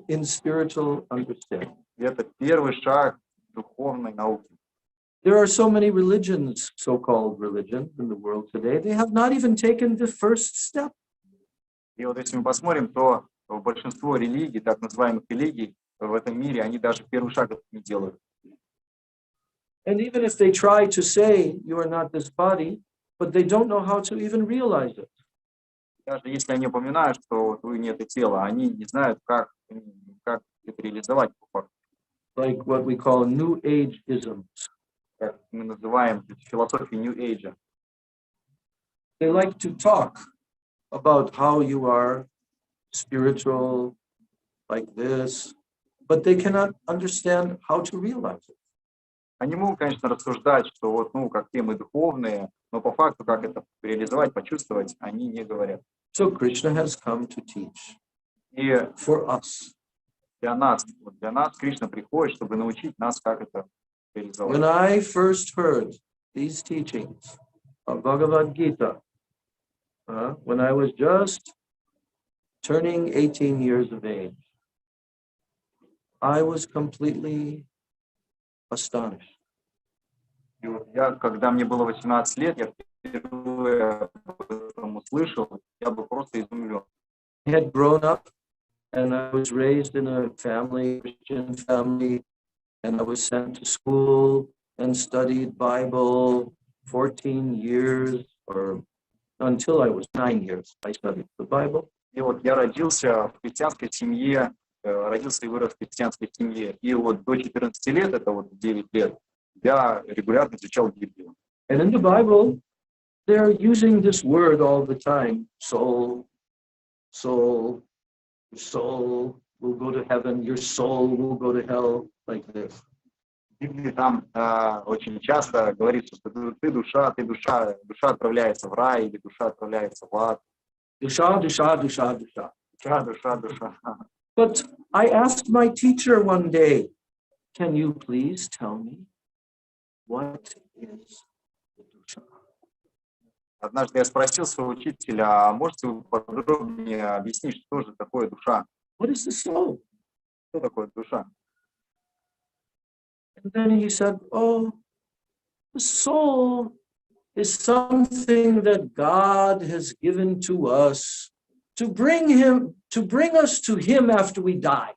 in spiritual understanding. Это первый шаг духовной науки. There are so many religions, so-called religions in the world today. They have not even taken the first step. И вот если мы посмотрим, то большинство религий, так называемых религий в этом мире, они даже первый шаг не делают. And even if they try to say you are not this body, but they don't know how to even realize it. Даже если они упоминают, что вот вы не это тело, они не знают, как это реализовать по факту. Like what we call New Age-isms. Как мы называем философию New Age. They like to talk about how you are spiritual, like this, but they cannot understand how to realize it. Они могут, конечно, рассуждать, что вот, ну, какие мы духовные, но по факту, как это реализовать, почувствовать, они не говорят. So Krishna has come to teach И for us. для нас Кришна приходит, чтобы научить нас, как это реализовать. When I first heard these teachings of Bhagavad-Gita, when I was just turning 18 years of age, I was completely astonished. И вот я, когда мне было 18 лет, я впервые об этом услышал, я был просто изумлен. I had grown up and I was raised in a family, Christian family, and I was sent to school and studied Bible 14 years, or until I was 9 years, I studied the Bible. И вот я родился в христианской семье, родился и вырос в христианской семье. И вот до 14 лет, это вот 9 лет, я регулярно изучал Библию. And in the Bible, they're using this word all the time. Soul, soul, your soul will go to heaven, your soul will go to hell, like this. В Библии там очень часто говорится, что ты душа, душа отправляется в рай, или душа отправляется в ад. Dusha, dusha, dusha, dusha. душа, душа. But I asked my teacher one day, can you please tell me what is the dusha? Однажды я спросил своего учителя, а можете вы подробнее объяснить, что же такое душа? What is the soul? Что такое душа? And then he said, oh, the soul is something that God has given to us to bring us to him after we die.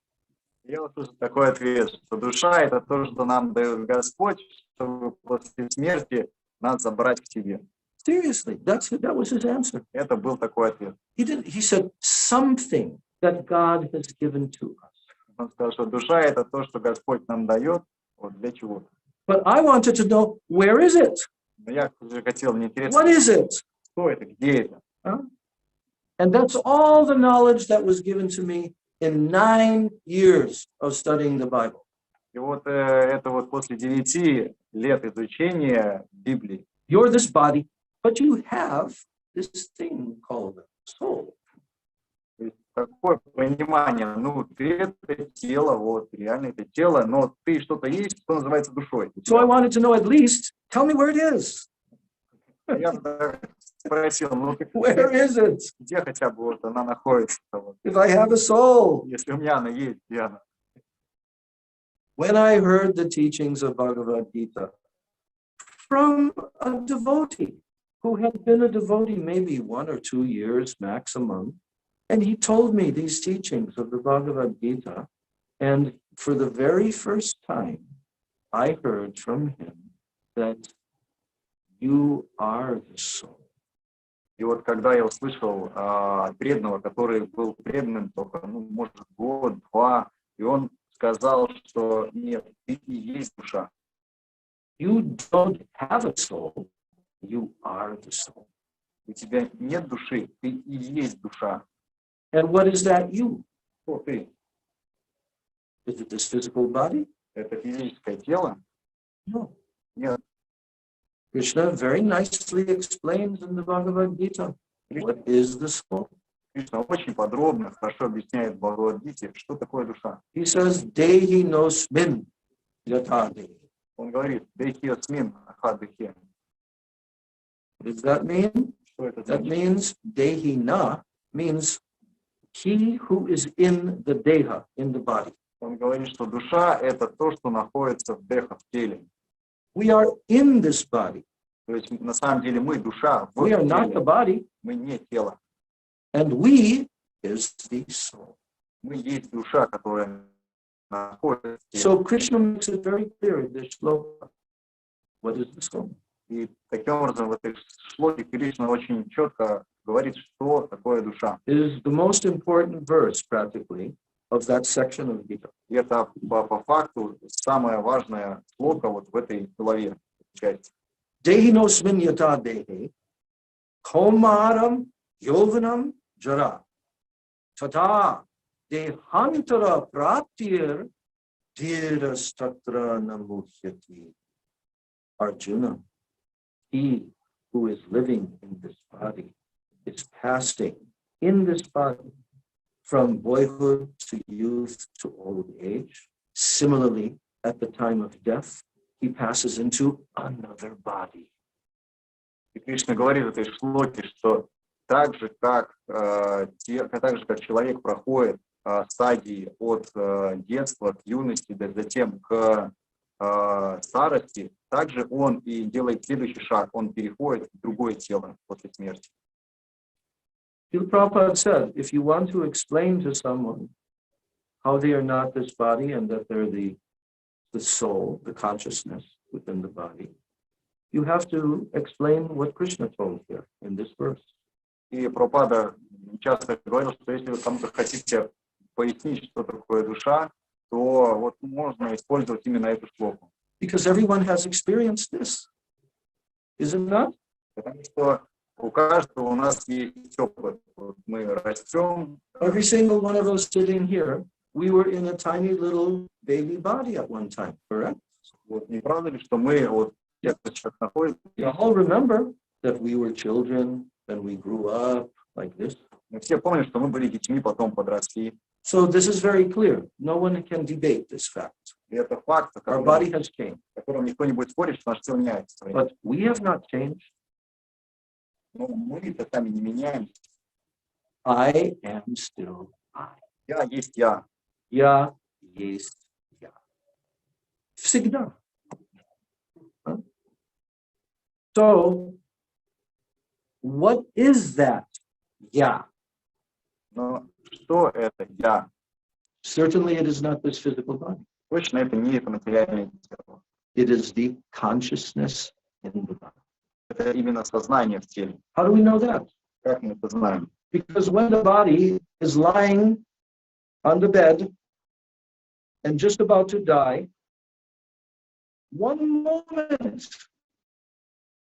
Я услышал такой ответ, что душа — это то, что нам дает Господь, чтобы после смерти нас забрать к себе. Seriously, that was his answer. Это был такой ответ. He said something that God has given to us. Он сказал, что душа — это то, что Господь нам дает, вот для чего. But I wanted to know, where is it? Но я уже хотел, мне интересно, What is it? что это, где это? And that's all the knowledge that was given to me in 9 years of studying the Bible. И вот это вот после 9 лет изучения Библии. You're this body, but you have this thing called soul. То есть такое понимание, ну, ты это тело, вот, реально это тело, но ты что-то есть, что называется душой. So I wanted to know at least, tell me where it is. Я спросил, ну, Where is it? где хотя бы вот она находится? Вот. If I have a soul. Если у меня она есть, где она? When I heard the teachings of Bhagavad-Gita from a devotee who had been a devotee maybe 1 or 2 years maximum, and he told me these teachings of the Bhagavad-Gita, and for the very first time, I heard from him that you are the soul. И вот когда я услышал от преданного, который был преданным только, ну, может, год, 2, и он сказал, что нет, ты и есть душа. You don't have a soul, you are the soul. У тебя нет души, ты и есть душа. And what is that you? Кто ты? Is it this physical body? Это физическое тело? No. Нет. Krishna very nicely explains in the Bhagavad-Gita what is the soul. Кришна очень подробно, хорошо объясняет в Бхагавад-гите, что такое душа. He says, Dehi nosmin yatha dehi. Он говорит, «Дехи осмин ахадыхе». What does that mean? Что это That значит? means Dehi na means he who is in the Deha, in the body. Он говорит, что душа — это то, что находится в деха, в теле. We are in this body. То есть на самом деле мы душа в We are not the теле. body, Мы не тело. and we is the soul. Мы есть душа, которая находится в теле. So Krishna makes it very clear in this shloka. What is the soul? И таким образом в этой шлоке Кришна очень четко говорит, что такое душа. It is the most important verse, practically, of that section of Gita. И это по факту самая важная шлока вот в этой главе. Часть. Dehi nosmin yata dehi, kaumaram yovanam jara, tata dehantara praptir dhirastatra namuhyati. Arjuna, he who is living in this body is passing in this body from boyhood to youth to old age. Similarly, at the time of death, he passes into another body. И Кришна говорит в этой шлоке, что так же, как человек проходит стадии от детства к юности, затем к старости, также он и делает следующий шаг, он переходит в другое тело после смерти. Srila Prabhupada said, if you want to explain to someone how they are not this body and that they're the soul, the consciousness within the body, you have to explain what Krishna told here in this verse. И Прабхупада часто говорил, что если вы кому-то хотите пояснить, что такое душа, то вот можно использовать именно эту шлоку. Because everyone has experienced this, is it not? Потому что у каждого у нас есть опыт. Вот мы растем. Every single one of us sitting here, we were in a tiny little baby body at one time, correct? Вот не правда ли, что мы вот сейчас находимся? You all remember that we were children and we grew up like this. Мы все помним, что мы были детьми, потом подросли. So this is very clear. No one can debate this fact. И это факт, Our body has changed, о котором никто не будет спорить, что наше тело меняется. but we have not changed. Но мы-то сами не меняемся. I am still I. Я есть я. Я есть я. Всегда. Huh? So, what is that я? Но что это я? Certainly it is not this physical body. Точно это не это материальное тело. It is the consciousness in the body. Это именно сознание в теле. How do we know that? Как мы это знаем? Because when the body is lying on the bed and just about to die, one moment,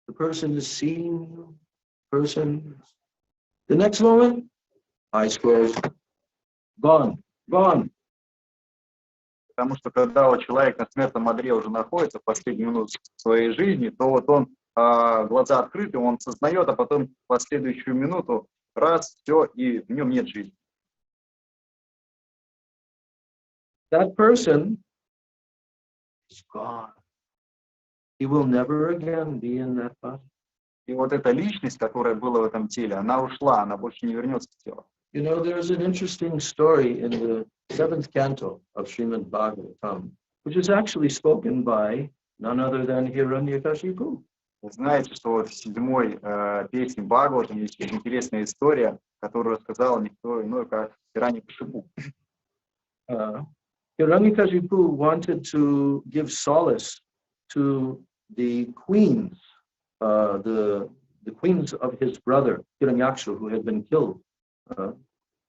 the person is seeing the next moment, eyes closed, gone. Потому что когда человек на смертном одре уже находится в последнюю минуту своей жизни, то вот он, глаза открыты, он сознает, а потом в последующую минуту раз, все, и в нем нет жизни. That person is gone. He will never again be in that body. И вот эта личность, которая была в этом теле, она ушла, она больше не вернется в тело. You know, there's an interesting story in the 7th canto of Srimad Bhagavatam, which is actually spoken by none other than Hiranyakashipu. Вы знаете, что вот в 7-й песне Бхагаватам есть интересная история, которую рассказал никто иной, как Hiranyakashipu. Hiranyakashipu wanted to give solace to the queens, the queens of his brother Hiranyaksha, who had been killed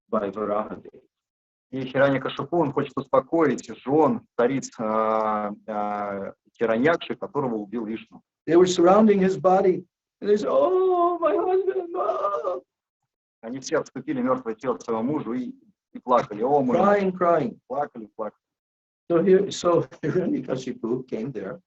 by Varahadev. И Хираньякашипу, он хочет успокоить жен цариц Хираньякши, которого убил Вишну. They were surrounding his body, and they said, "Oh, my husband!" Oh. Они все обступили мертвое тело своего мужа и плакали. О, мой Crying, crying. плакали. So Hiranyakashipu came there.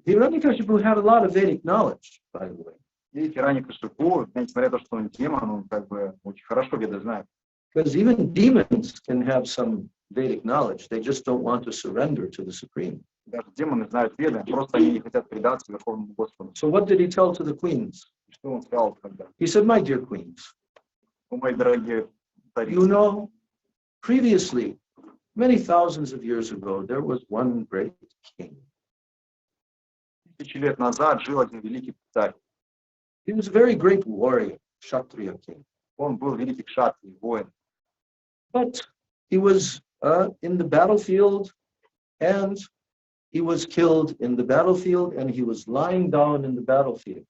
Hiranyakashipu had a lot of Vedic knowledge, by the way. И Хираньякашипу, несмотря на то, что он демон, он как бы очень хорошо веды знает. Because even demons can have some Vedic knowledge. They just don't want to surrender to the Supreme. Даже демоны знают веды, просто они не хотят предаться Верховному Господу. So what did he tell to the queens? Что он сказал тогда? He said, "My dear queens, Мои дорогие царицы, you know, previously, many thousands of years ago, there was one great king. 1000 лет назад жил один великий царь. He was a very great warrior, Kshatriya king. Он был великий кшатрий, воин. But he was in the battlefield, and he was killed in the battlefield, and he was lying down in the battlefield.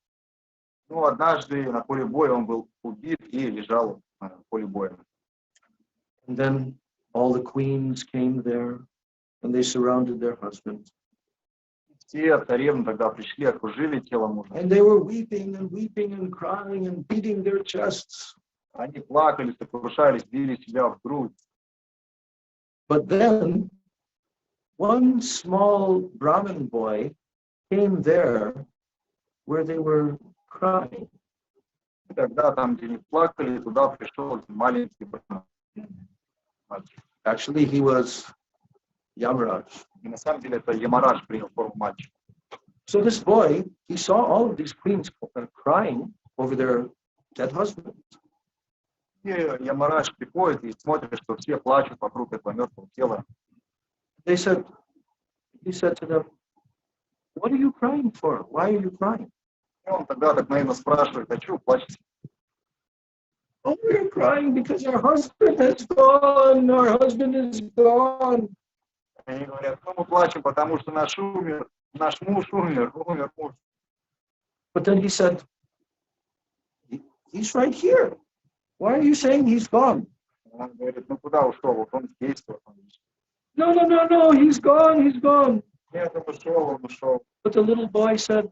Ну, однажды на поле боя он был убит и лежал на поле боя. And then all the queens came there, and they surrounded their husband. Все царевны тогда пришли, окружили тело мужа. And they were weeping and crying and beating their chests. Они плакали, сокрушались, били себя в грудь. But then one small Brahmin boy came there where they were crying. И тогда там, где они плакали, туда пришел один маленький брахман. Actually, he was Yamaraj. И на самом деле это Ямараш принял форму мальчика. So this boy, he saw all of these queens crying over their dead husband. И Ямараш приходит и смотрит, что все плачут вокруг этого мертвого тела. He said to them, "What are you crying for? Why are you crying?" И он тогда так наивно спрашивает, а чего плачете? "Oh, we're crying because our husband has gone. Our husband is gone." Они говорят, ну мы плачем, потому что наш муж умер. But then he said, "He's right here. Why are you saying he's gone?" Он говорит, ну куда ушел? Вот он здесь. Вот он. No, he's gone. Нет, он ушел. But the little boy said,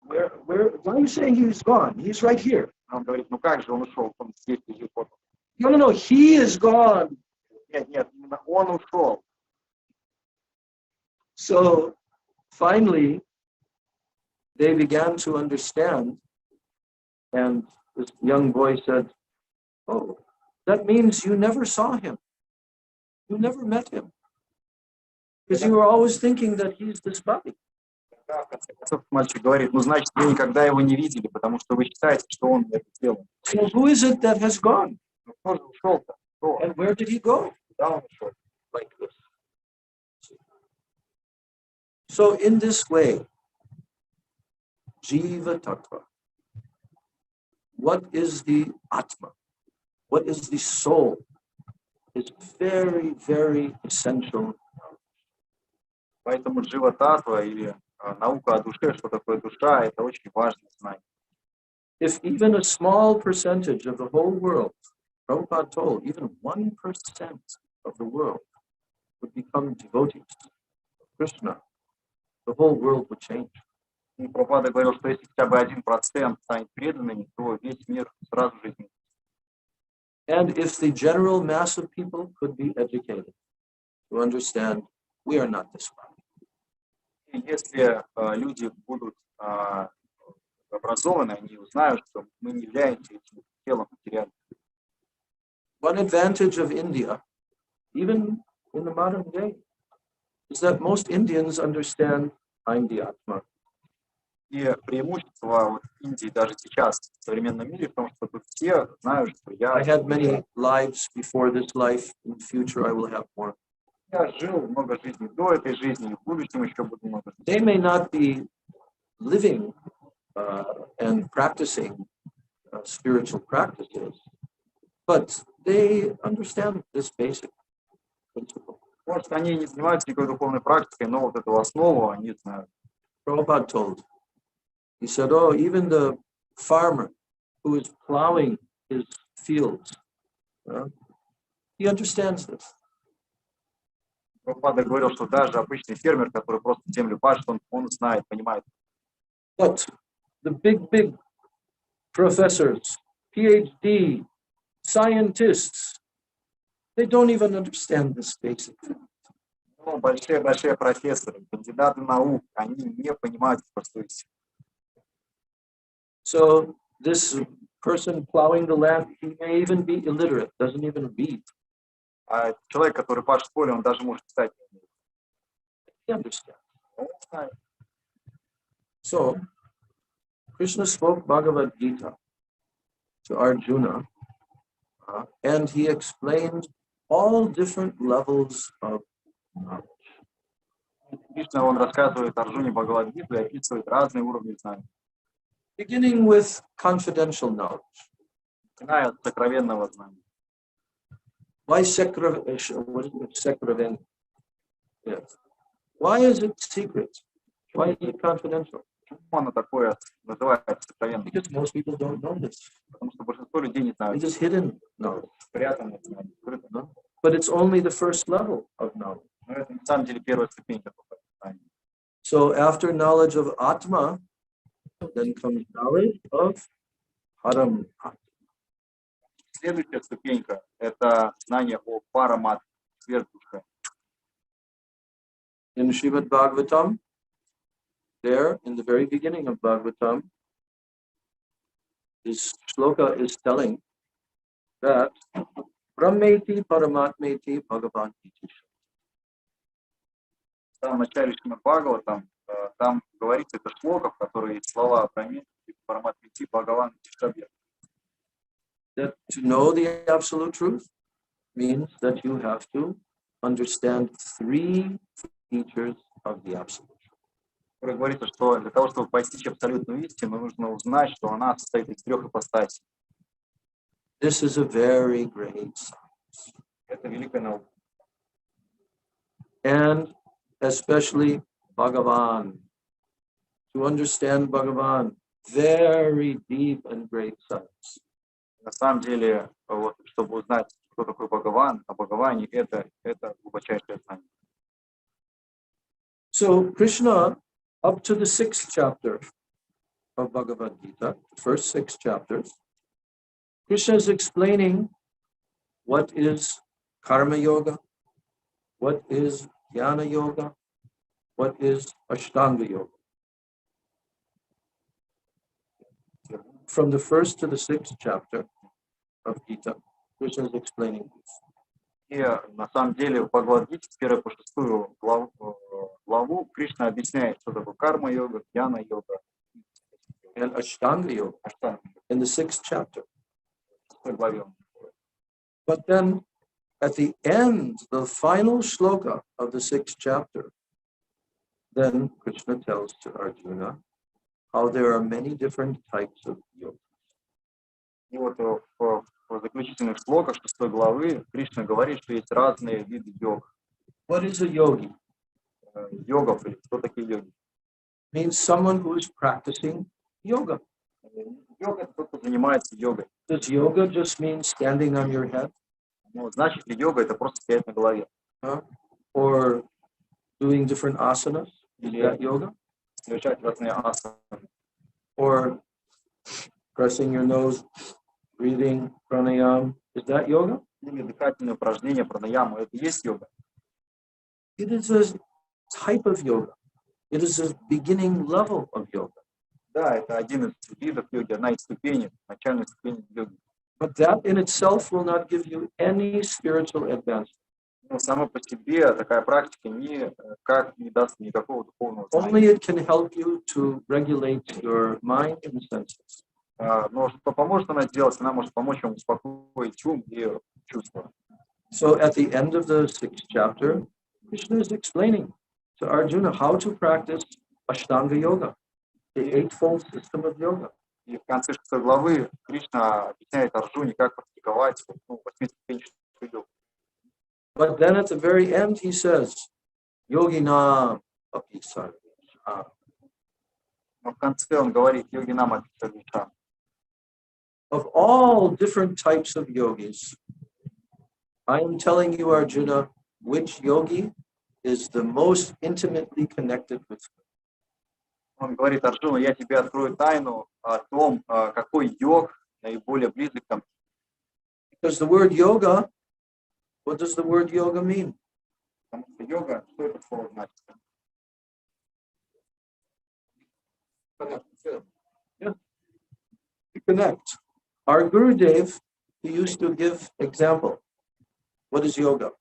why are you saying he's gone? He's right here. Он говорит, ну как же он ушел? Он здесь лежит. Вот. No, he is gone. Нет, именно он ушел. So finally, they began to understand And this young boy said, "Oh, that means you never saw him. You never met him. Because you were always thinking that he's this body." Да, в конце концов, мальчик говорит, ну, значит, вы никогда его не видели, потому что вы считаете, что он это сделал. So who is it that has gone? Ну, кто же ушел-то? Кто? And where did he go? Куда он ушел? Like this. So in this way, Jiva Tattva, what is the Atma? What is the soul? Is very, very essential. Поэтому джива-татва или наука о душе, что такое душа, это очень важное знание. If even a small percentage of the whole world, Prabhupada told, even 1% of the world would become devotees of Krishna, the whole world would change. И Прабхупада говорил, что если хотя бы 1% станет преданными, то весь мир сразу же изменится. And if the general mass of people could be educated to understand, we are not this body. И если люди будут образованы, они узнают, что мы не являемся этим телом материальным. One advantage of India, even in the modern day, is that most Indians understand I'm the Atma. И преимущество вот Индии даже сейчас, в современном мире, в том, что тут все знают, что I had many lives before this life. In the future, I will have more. я жил много жизней до этой жизни, и в будущем еще буду много жизней. They may not be living and practicing spiritual practices, but they understand this basic principle. Может, они не занимаются никакой духовной практикой, но вот эту основу они знают. Prabhupada told, he said, oh, even the farmer who is plowing his fields, he understands this. Прабхупада говорил, что даже обычный фермер, который просто землю пашет, он знает, понимает. But the big professors, PhD, scientists, they don't even understand this basic thing. Но большие профессоры, кандидаты наук, они не понимают простую истину. So this person plowing the land, he may even be illiterate, doesn't even read. А человек, который пашет поле, он даже может читать не умеет. He understands. Он знает. So Krishna spoke Bhagavad-Gita to Arjuna, and he explained all different levels of knowledge. Кришна, он рассказывает Арджуне Бхагавад-гиту и описывает разные уровни знаний. Beginning with confidential knowledge. Начиная от сокровенного знания. Why secret? Yes. Why is it secret? Why is it confidential? Почему оно такое называется сокровенным? Because most people don't know this. Потому что большинство людей не знают. It is hidden knowledge. Спрятанное знание, скрытое. No? But it's only the first level of knowledge. Но это на самом деле первая ступень такого знания. So after knowledge of Atma, then comes knowledge of Param Atma. Следующая ступенька – это знание о параматме, сверхдуше. In Srimad Bhagavatam, there in the very beginning of Bhagavatam, this shloka is telling that Brahmeti Paramatmeti Bhagavan Iti. В самом начале Шримад Бхагаватам там говорится это шлока, в которой слова Брахмати, Параматмити, Бхагаван и Шабья. That to know the absolute truth means that you have to understand three features of the absolute. Который говорится, что для того, чтобы постичь абсолютную истину, нужно узнать, что она состоит из трех ипостасей. This is a very great science. Это великая наука. And especially Bhagavan. To understand Bhagavan, very deep and great science. На самом деле, вот, чтобы узнать, кто такой Бхагаван, о Бхагаване, это глубочайшее знание. So Krishna, up to the 6th chapter of Bhagavad-Gita, first 6 chapters, Krishna is explaining what is karma yoga, what is jnana yoga, what is ashtanga yoga. from the first to the sixth chapter of Gita, Krishna is explaining this. И на самом деле в Бхагавад-Гите с 1 по 6 главу Кришна объясняет, что такое карма-йога, дьяна-йога, And Ashtanga Yoga аштанга. in the sixth chapter. В 6 главе. But then at the end, the final shloka of the sixth chapter, then Krishna tells to Arjuna how there are many different types of yoga. И вот в заключительных шлоках 6 главы Кришна говорит, что есть разные виды йог. What is a yogi? Йогов, или кто такие йоги? Means someone who is practicing yoga. Йога — это тот, кто занимается йогой. Does yoga just mean standing on your head? Ну, значит ли йога — это просто стоять на голове? Or doing different asanas? Is that yoga? Совершать разные асаны. Or pressing your nose, breathing, pranayam? Is that yoga? Или дыхательные упражнения, пранаяму — это и есть йога? It is a type of yoga. It is a beginning level of yoga. Да, это один из видов йоги, одна из ступеней, начальных ступеней йоги. But that in itself will not give you any spiritual advancement. Но само по себе такая практика никак не даст никакого духовного знания. Only it can help you to regulate your mind and senses. Но что поможет она сделать? Она может помочь вам успокоить ум и чувства. So at the end of the sixth chapter, Krishna is explaining to Arjuna how to practice Ashtanga Yoga, the eightfold system of yoga. И в конце 6 главы Кришна объясняет Арджуне, как практиковать восьмиступенчатую йогу. But then at the very end he says, Yoginam api sarvesham. Но в конце он говорит, йоги нам описали. Of all different types of yogis, I am telling you, Arjuna, which yogi is the most intimately connected with me. Он говорит, Арджуна, я тебе открою тайну о том, какой йог наиболее близок ко мне. Because the word yoga, what does the word yoga mean? Потому что йога, что это слово значит? Yeah. To connect. Our Gurudev, he used to give example. What is yoga?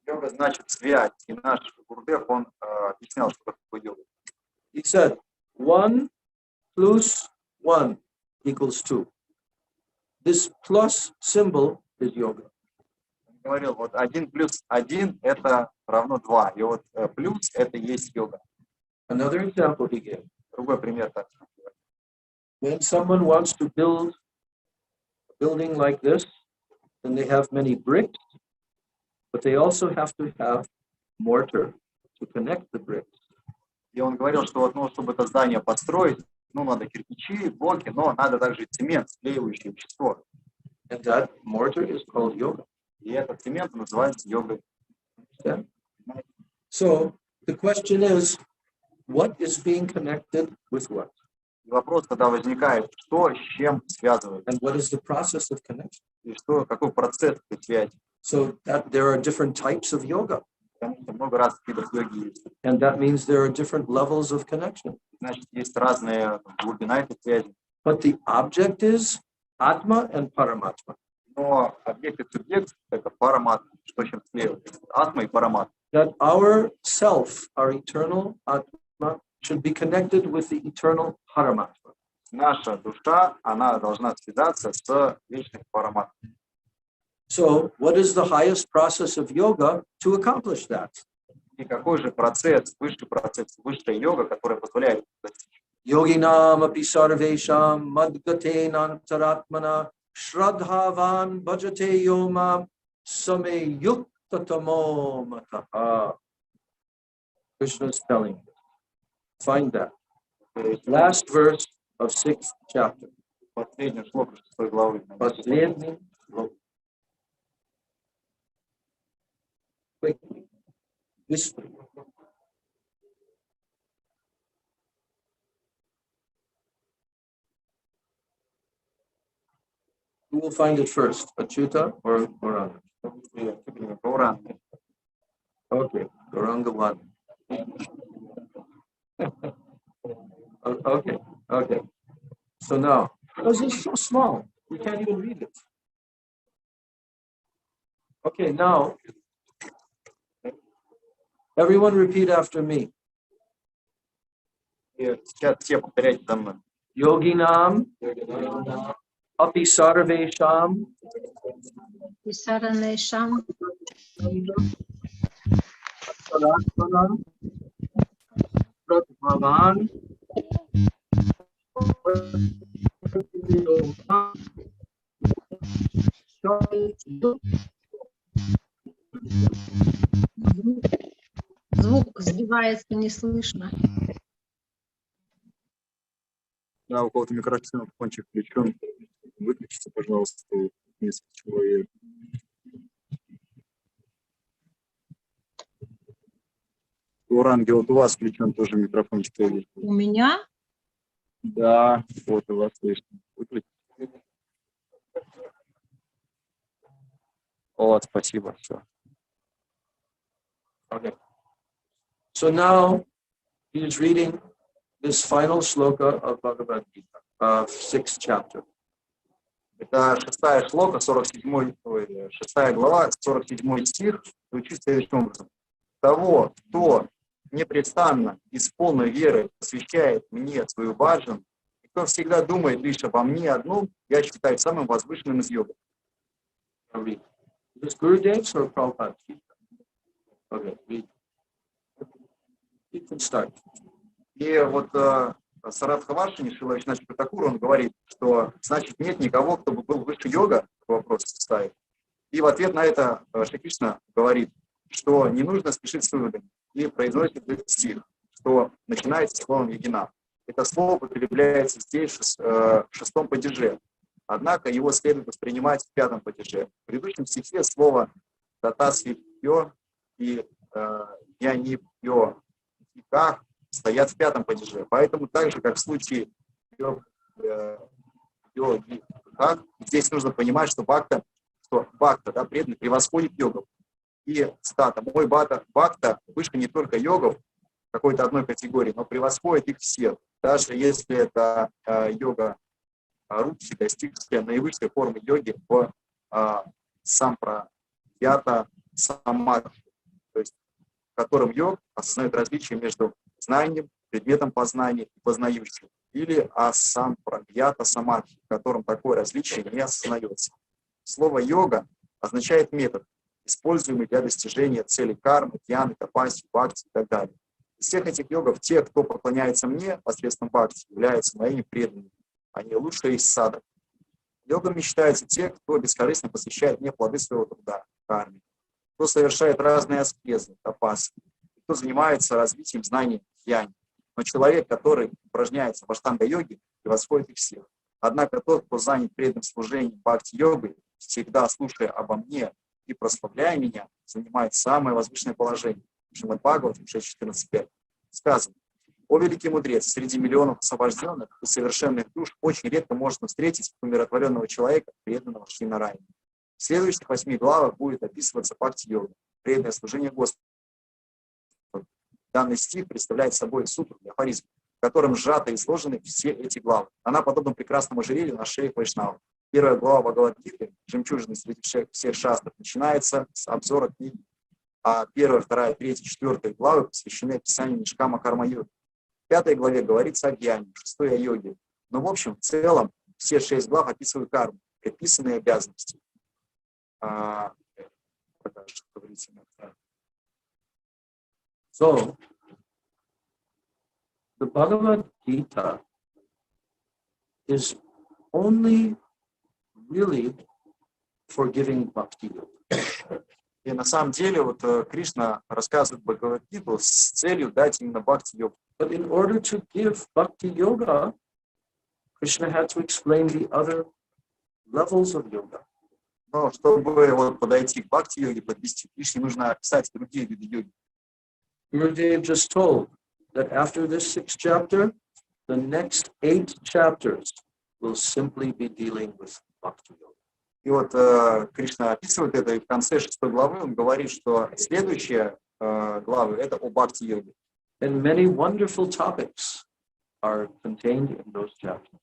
Йога значит связь. И наш Гурудев, он объяснял, что такое йога. He said, 1 plus 1 equals 2. This plus symbol is yoga. Он говорил, вот 1 плюс 1 это равно 2. И вот плюс это и есть йога. Another example he gave. Другой пример так. When someone wants to build a building like this, then they have many bricks, but they also have to have mortar to connect the bricks. И он говорил, что вот, чтобы это здание построить, надо кирпичи, блоки, но надо также цемент, склеивающее вещество. And that mortar is called yoga. И этот цемент называется йогой. Yeah. So the question is, what is being connected with what? И вопрос тогда возникает, что с чем связывает, And what is the process of connection? и какой процесс этой связи. So that there are different types of yoga. Потому что много разных видов йоги есть. And that means there are different levels of connection. Значит, есть разная глубина этой связи. But the object is Atma and Paramatma. Но объект и субъект — это параматма, что с чем следует. Атма и параматма. That our self, our eternal Atma, should be connected with the eternal Paramatma. Наша душа, она должна связаться с вечным параматмой. So, what is the highest process of yoga to accomplish that? И какой же процесс, высшая йога, которая позволяет достичь? Yoginam api sarvesham madgatena antaratmana shraddhavan bhajate yomam same yuktatamo mataha. Krishna is telling you. Find that. Last verse of 6th chapter. Последний шлок 6 главы. Последний шлок. Quickly. Whisper. Who will find it first, Achyuta or Gauranga? Okay, Gauranga 1. Okay. So now, Because it's so small, you can't even read it. Okay, now, everyone repeat after me. И сейчас все повторяйте за мной. Yoginam, api sarvesham, Исаранешам, Paratmanam, Pratbhavan, звук сбивается, не слышно. Да, у кого-то микрофончик включен. Выключите, пожалуйста, несколько человек. Уранги, вот у вас включен тоже микрофончик. У меня? Да, вот у вас слышно. Выключите. Вот, спасибо. Все. Okay. So now he is reading this final shloka of Bhagavad-Gita, of 6th chapter. Это шестая шлока, 6 глава, 47 стих, звучит следующим образом. Того, кто непрестанно и с полной верой посвящает мне свою баджан, и кто всегда думает лишь обо мне одном, я считаю самым возвышенным из йогов. Is Gurudev's or Prabhupada's? Okay, read. You can start. И вот Сарадхаваршини, Шрила Вишнаши Патакур, он говорит, что значит нет никого, кто бы был выше йога, вопрос ставит. И в ответ на это Шри Кришна говорит, что не нужно спешить с выводами. И произносит этот стих, что начинается словом йогина. Это слово употребляется здесь в 6-м падеже. Однако его следует воспринимать в 5-м падеже. В предыдущем стихе слово татасвипьё и янипьё стоят в 5-м падеже. Поэтому так же, как в случае здесь нужно понимать, что бхакта, да, преданный, превосходит йогов. И цитата: мой бхакта выше не только йогов какой-то одной категории, но превосходит их всех. Даже если это йога рупси, достигшая наивысшей формы йоги в сампраята самадхи, то есть в котором йог осознает различие между знанием, предметом познания и познающим, или асампрагьята самадхи, в котором такое различие не осознается. Слово йога означает метод, используемый для достижения целей кармы, дьяны, тапаси, бхакти и так далее. Из всех этих йогов те, кто поклоняется мне посредством бхакти, являются моими преданными. Они лучшие из садов. Йогами считаются те, кто бескорыстно посвящает мне плоды своего труда, карме, кто совершает разные аскезы, тапасы, кто занимается развитием знаний дьяни. Но человек, который упражняется в аштанга-йоге, превосходит их всех. Однако тот, кто занят преданным служением бхакти-йогой, всегда слушая обо мне и прославляя меня, занимает самое возвышенное положение. В Srimad Bhagavad-Gita 6.14.5 сказано: «О великий мудрец, среди миллионов освобожденных и совершенных душ очень редко можно встретить умиротворенного человека, преданного Шри Нарайане». В следующих 8 главах будет описываться бхакти-йога, преданное служение Господу. Данный стих представляет собой сутру, афоризм, в котором сжато изложены все эти главы. Она подобна прекрасному ожерелью на шее Вайшнава. Первая глава Бхагавад-Гиты, жемчужина среди всех шастров, начинается с обзора книги, а 1, 2, 3, 4 главы посвящены описанию Нишкама Карма-йоги. В 5 главе говорится о гьяне, в 6 о йоге. Но в общем, в целом, все 6 глав описывают карму, предписанные обязанности. So, the Bhagavad-Gita is only really for giving bhakti yoga. И на самом деле вот Кришна рассказывает Бхагавад-гиту с целью дать именно бхакти-йогу. But in order to give bhakti yoga, Krishna had to explain the other levels of yoga. Но чтобы вот подойти к бхакти-йоге, подвести Кришне, нужно описать другие виды йоги. Gurudev just told that after this 6th chapter, the next 8 chapters will simply be dealing with bhakti yoga. И вот Кришна описывает это, и в конце 6 главы он говорит, что следующие главы — это о бхакти-йоге. And many wonderful topics are contained in those chapters.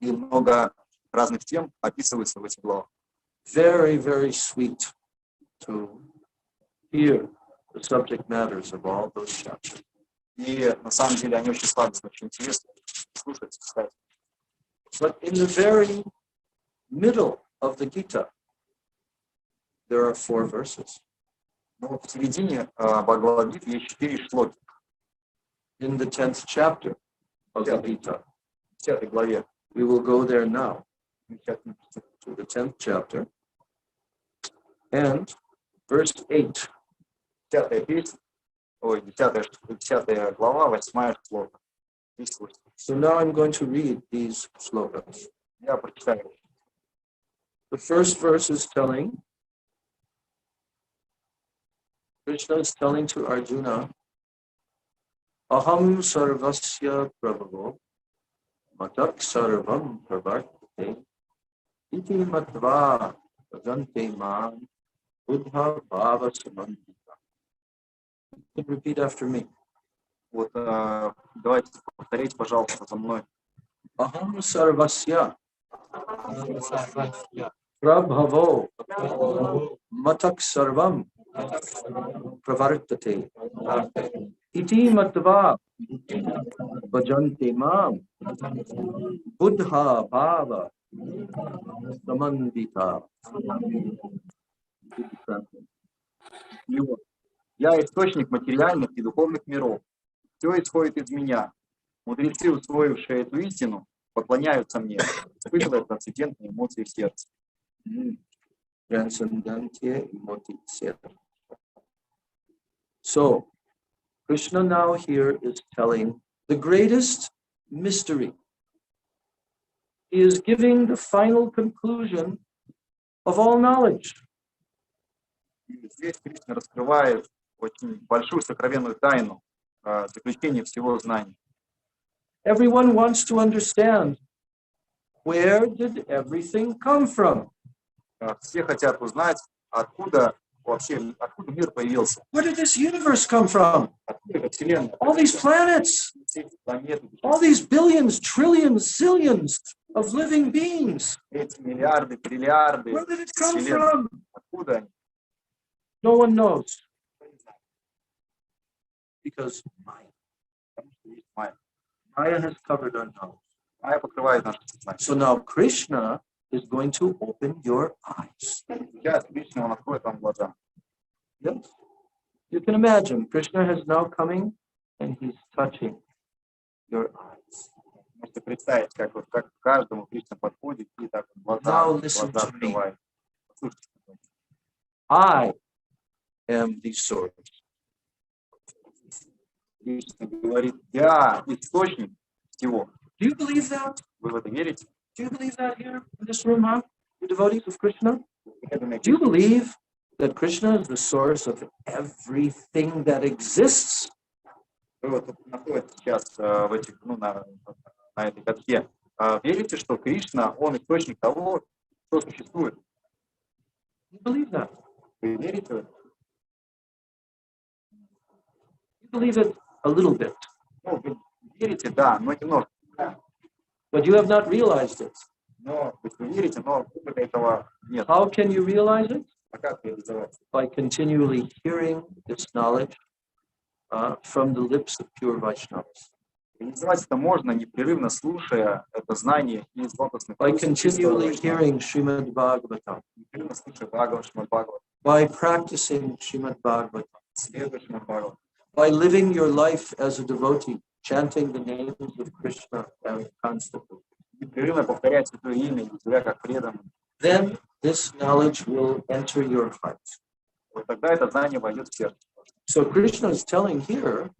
И много разных тем описываются в этих главах. Very, very sweet to hear the subject matters of all those chapters. И на самом деле они очень сладостные, очень интересные. Слушать, читать. But in the very middle of the Gita, there are 4 verses. Но в середине Бхагавад-гиты есть 4 шлоки. In the 10th chapter of the Gita, В 10 главе. we will go there now, to the 10th chapter, and verse 8. 10 песня, 10 глава, 8 шлока. So now I'm going to read these slokas. Я прочитаю. The first verse is telling, Krishna is telling to Arjuna, Aham sarvasya prabhavo, matak sarvam pravartate, iti matva bhajante mam, buddha bhava samandita. You can repeat after me. Вот, давайте повторите, пожалуйста, за мной. Aham sarvasya prabhavo, matak sarvam pravartate, iti matva bhajante mam, buddha bhava samandita. Я источник материальных и духовных миров. Все исходит из меня. Мудрецы, усвоившие эту истину, поклоняются мне, испытывая трансцендентные эмоции в сердце. Transcendentia emotive. So, Krishna now here is telling the greatest mystery. He is giving the final conclusion of all knowledge. И здесь Кришна раскрывает очень большую сокровенную тайну заключения всего знания. Everyone wants to understand, where did everything come from? Все хотят узнать, откуда мир появился. Where did this universe come from? Откуда эта Вселенная? All these planets, Все эти планеты, all these billions, trillions, zillions of living beings. эти миллиарды, триллиарды Where did it come вселенных. from? Откуда они? No one knows. Because Maya. Потому что есть Майя. Maya has covered our knowledge. Майя покрывает наше сознание. So now Krishna is going to open your eyes. Сейчас Кришна, он откроет вам глаза. Yes. You can imagine, Krishna is now coming and he's touching your eyes. Можете представить, как к каждому Кришна подходит и так глаза Now listen to me. открывает. Послушайте. I am the source. Кришна говорит, я источник всего. Do you believe that? Вы в это верите? Do you believe that here in this room, huh? You devotees of Krishna? Do Do you believe that Krishna is the source of everything that exists? Вы вот находитесь сейчас в этих, на этой катке. Верите, что Кришна, он источник того, что существует? You believe that? Вы верите в это? You believe it a little bit, Ну, вы верите, да, но немножко. but you have not realized it. Но вы верите, но опыта этого нет. How can you realize it? А как реализовать? By continually hearing this knowledge from the lips of pure Vaishnavas. Реализовать это можно, непрерывно слушая это знание из лотосных By уст continually чистого hearing Srimad Bhagavatam. непрерывно слушая Бхагават, Шримад Бхагават, By practicing Srimad Bhagavatam. следуя Шримад Бхагават, By living your life as a devotee, chanting the names of Krishna constantly. непрерывно повторять святое имя, себя как преданный. Then this knowledge will enter your heart. Вот тогда это знание войдет в сердце. So Krishna is telling here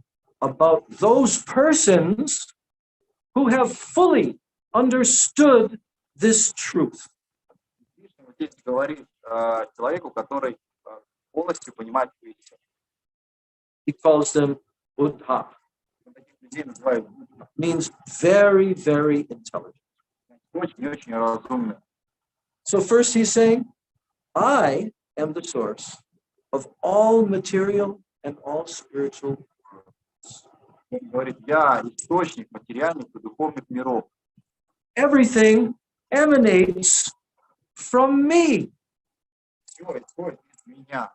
about those persons who have fully understood this truth. Кришна вот здесь говорит человеку, который полностью понимает эту истину. He calls them Buddha. Он таких людей называют Means very, very intelligent. очень-очень разумными. So first he's saying, I am the source of all material and all spiritual worlds. Он говорит, я источник материальных и духовных миров. everything emanates from me. Все исходит из меня.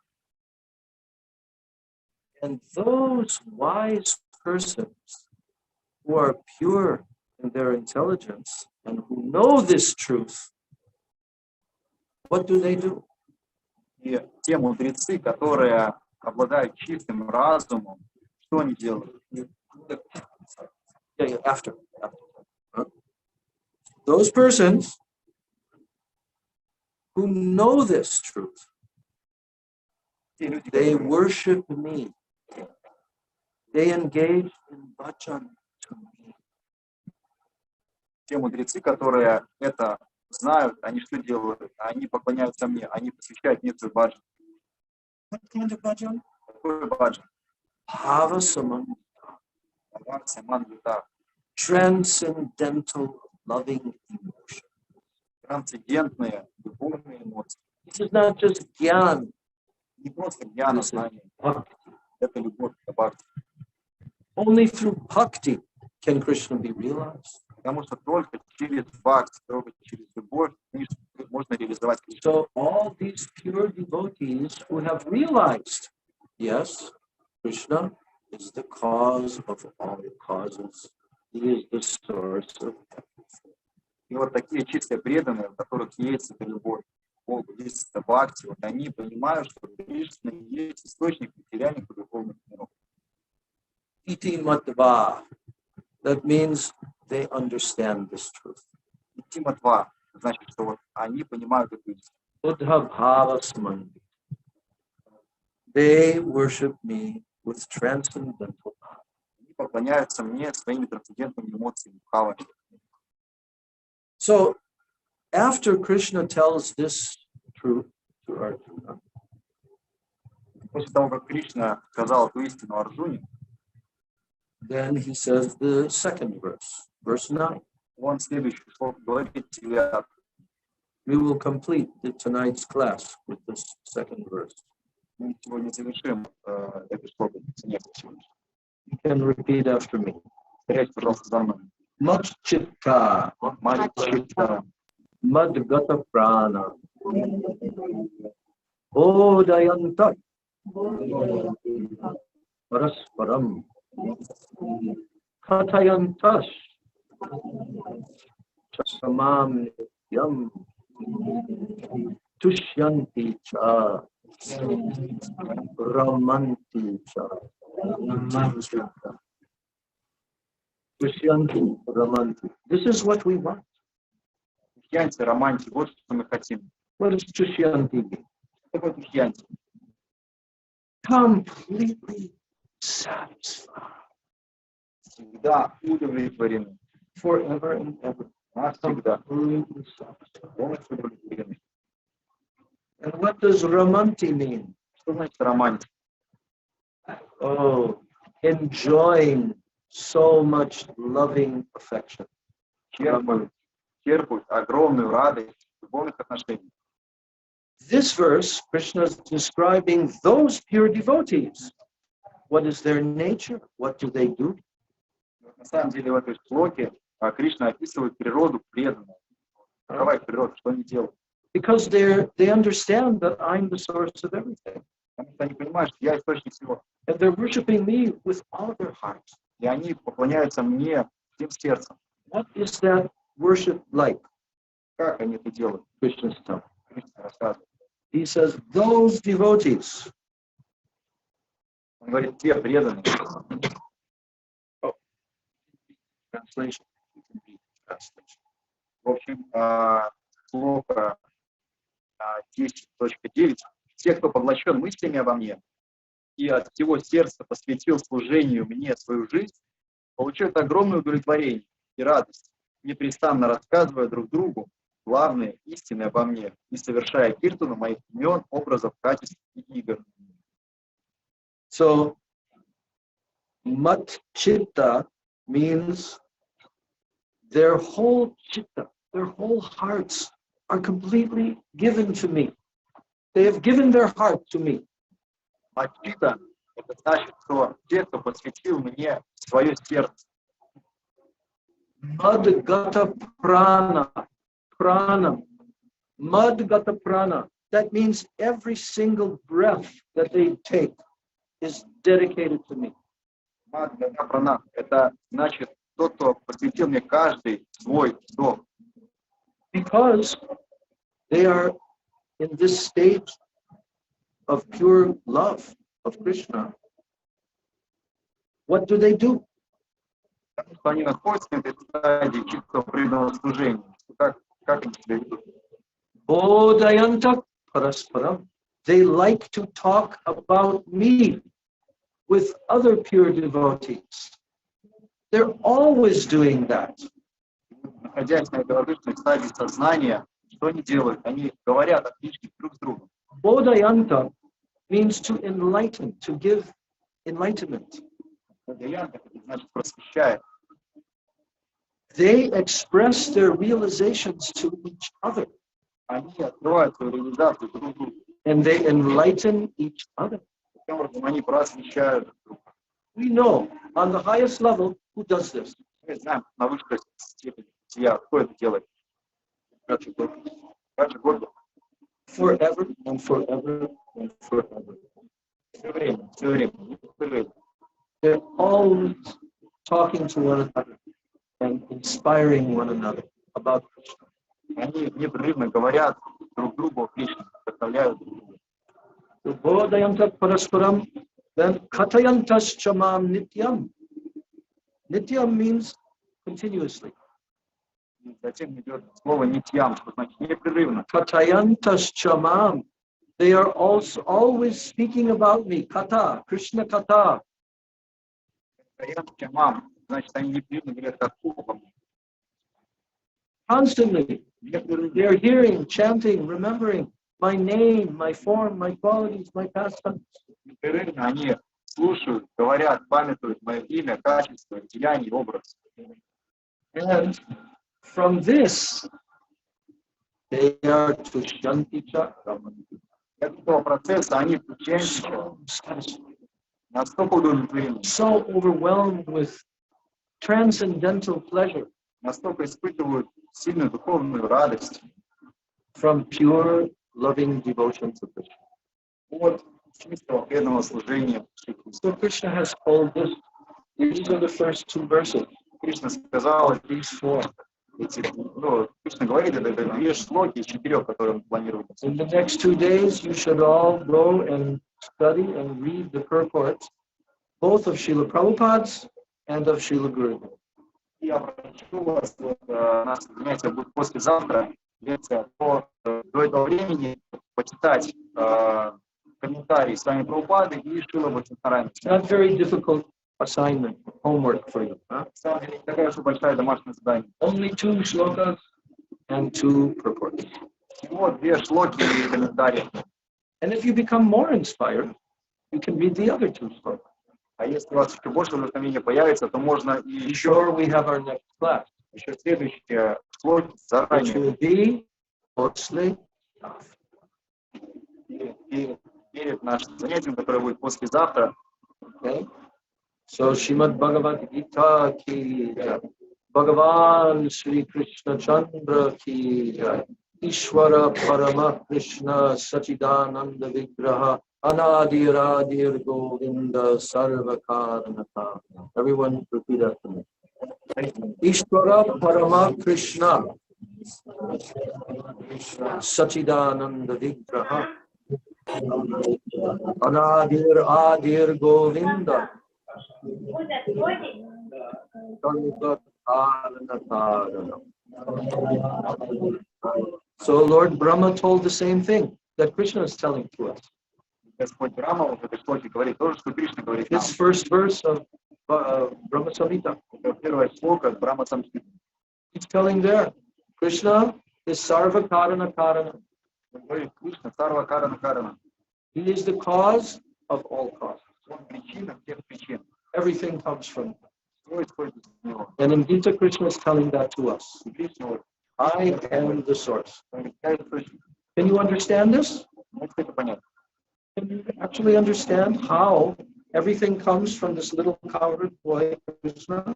And those wise persons who are pure in their intelligence and who know this truth, what do? И те мудрецы, которые обладают чистым разумом, что они делают? After. Huh? Those persons who know this truth, Те люди, they которые worship me. They engage in bhajan to me. те мудрецы, которые это знают, они что делают? Они поклоняются мне, они посвящают мне свой баджан. What kind of bhajan? Какой баджан? Bhava samanta. Transcendental loving emotion. Трансцендентные, любовные эмоции. This is not just gyan. Не просто гьяна, знание. Это любовь, это бхакти. Only through bhakti can Krishna be realized. Потому что только через бхакти, только через любовь можно реализовать Кришну. So all these pure devotees who have realized, yes, Krishna is the cause of all causes. He is the source of everything. И вот такие чистые преданные, у которых есть эта любовь к Богу, есть эта бхакти, вот они понимают, что Кришна есть источник материальных и духовных миров. Iti matva. That means they understand this truth. Ити матва, значит, что вот они понимают эту истину. Buddha bhava smandi. They worship me with transcendental power. Они поклоняются мне своими трансцендентными эмоциями, бхавами. So, after Krishna tells this truth to Arjuna, После того, как Кришна сказал эту истину Арджуне, then he says the second verse, verse 9. он следующий слов говорит: 9. We will complete tonight's class with this second verse. Мы сегодня завершим эту шлоку. You can repeat after me. Повторяйте, пожалуйста, за мной. Matchitta, Мадчита, madgata prana, odayanta, parasparam, katayantash, chasamam nityam, tushyanti cha, ramanti cha. Tushyanti, ramanti. This is what we want. Тушьянти, романти, вот что мы хотим. What does Tushyanti mean? Что такое тушьянти? Completely satisfied. Всегда удовлетворены. Forever and ever. Навсегда. Completely satisfied. Полностью удовлетворены. And what does ramanti mean? Что значит романти? Oh, enjoying so much loving affection. Черпают огромную радость любовных отношений. This verse, Krishna is describing those pure devotees. What is their nature? What do they do? На самом деле в этой шлоке Кришна описывает природу преданных. Какова их природа, что они делают? Because they understand that I'm the source of everything. Потому что они понимают, что я источник всего. And they're worshiping me with all their hearts. И они поклоняются мне всем сердцем. What is that worship like? Как они это делают? Krishna's telling. Кришна рассказывает. He says, those devotees. Он говорит, те преданные. Translation. You can read the translation. В общем, шлока 10.9. Те, кто поглощен мыслями обо мне и от всего сердца посвятил служению мне свою жизнь, получают огромное удовлетворение и радость, непрестанно рассказывая друг другу главные истины обо мне и совершая киртану моих имен, образов, качеств и игр. So, mat chitta means their whole chitta, their whole hearts are completely given to me. They have given their heart to me. Мачита — это значит, что те, кто посвятил мне свое сердце. Madgata prana. Prana. Madgata prana. That means every single breath that they take is dedicated to me. Это значит, тот, кто посвятил мне каждый свой вдох. Because they are in this state of pure love of Krishna. What do they do? Они находятся на этой стадии чистого преданного служения. Как они себя ведут? Bodhayanta parasparam. They like to talk about me with other pure devotees. They're always doing that. Находясь на этой возвышенной стадии сознания, что они делают? Они говорят о Кришне друг с другом. Bodhayanta means to enlighten, to give enlightenment. Бодхаянта значит просвещает. They express their realizations to each other. Они открывают свою реализацию друг другу. And they enlighten each other. Таким образом, они просвещают друг друга. We know on the highest level who does this. Мы знаем на высшей степени бытия, кто это делает. Forever and forever and forever. Все время. They're always talking to one another and inspiring one another about Krishna. Они непрерывно говорят друг другу о Кришне, вдохновляют друг друга. So bodhayantak parasparam, then katayantas chamam nityam. Nityam means continuously. Затем идет слово нитьям, что значит непрерывно. Katayantas chamam. They are also always speaking about me. Kata, Krishna kata. Значит, они непрерывно говорят о мне. Constantly, they are hearing, chanting, remembering my name, my form, my qualities, my pastimes. Непрерывно они слушают, говорят, памятуют мое имя, качество, деяние, образ. And from this, they are to Shanti Chakram. Этого процесса они настолько удовлетворены, So overwhelmed with transcendental pleasure настолько испытывают сильную духовную радость from pure loving devotion to Krishna. от чистого преданного служения. So Krishna has called this. These are the first two verses. Кришна сказал, These four. Кришна говорит, это две шлоки из 4, которые он планирует. In the next 2 days, you should all go and study and read the purports, both of Srila Prabhupada's and of Srila Gurudev. Я прошу вас, наше занятие будет послезавтра, лекция до этого времени, почитать комментарии с вами Прабхупады и Шрила Бхактивинода. It's not very difficult assignment, homework for you. Huh? На самом деле, такая же большая домашняя задание. Only 2 shlokas and 2 purports. Всего 2 шлоки и комментарии. And if you become more inspired, you can read the other 2 shlokas. А если у вас еще больше вдохновения появится, то можно и Sure, we have our next class. еще следующие шлоки Which заранее. will be mostly Перед нашим занятием, которое будет послезавтра. okay. So Srimad Bhagavad-Gita ki jai. Bhagavan Shri Krishna Chandra ki jai. Ishvara Parama Krishna Sachidananda Vigraha Anadir Adir Govinda Sarvakaranata. Everyone repeat after me. Ishvara Parama Krishna Sachidananda Vigraha Anadir Adir Govinda So Lord Brahma told the same thing that Krishna is telling to us. Господь Брахма в этой шлоке говорит то же, что Кришна говорит нам. This first verse of Brahma Samhita. Это первая шлока Брахма Самхиты. He's telling there, Krishna is Sarva Karana Karana. Он говорит, Кришна, Сарва Карана Карана. He is the cause of all causes. Он причина всех причин. Everything comes from him. Все исходит из него. And in Gita, Krishna is telling that to us. И Кришна, I am the source. я источник. Can you understand this? Можете это понять? Can you actually understand how everything comes from this little cowherd boy, Krishna?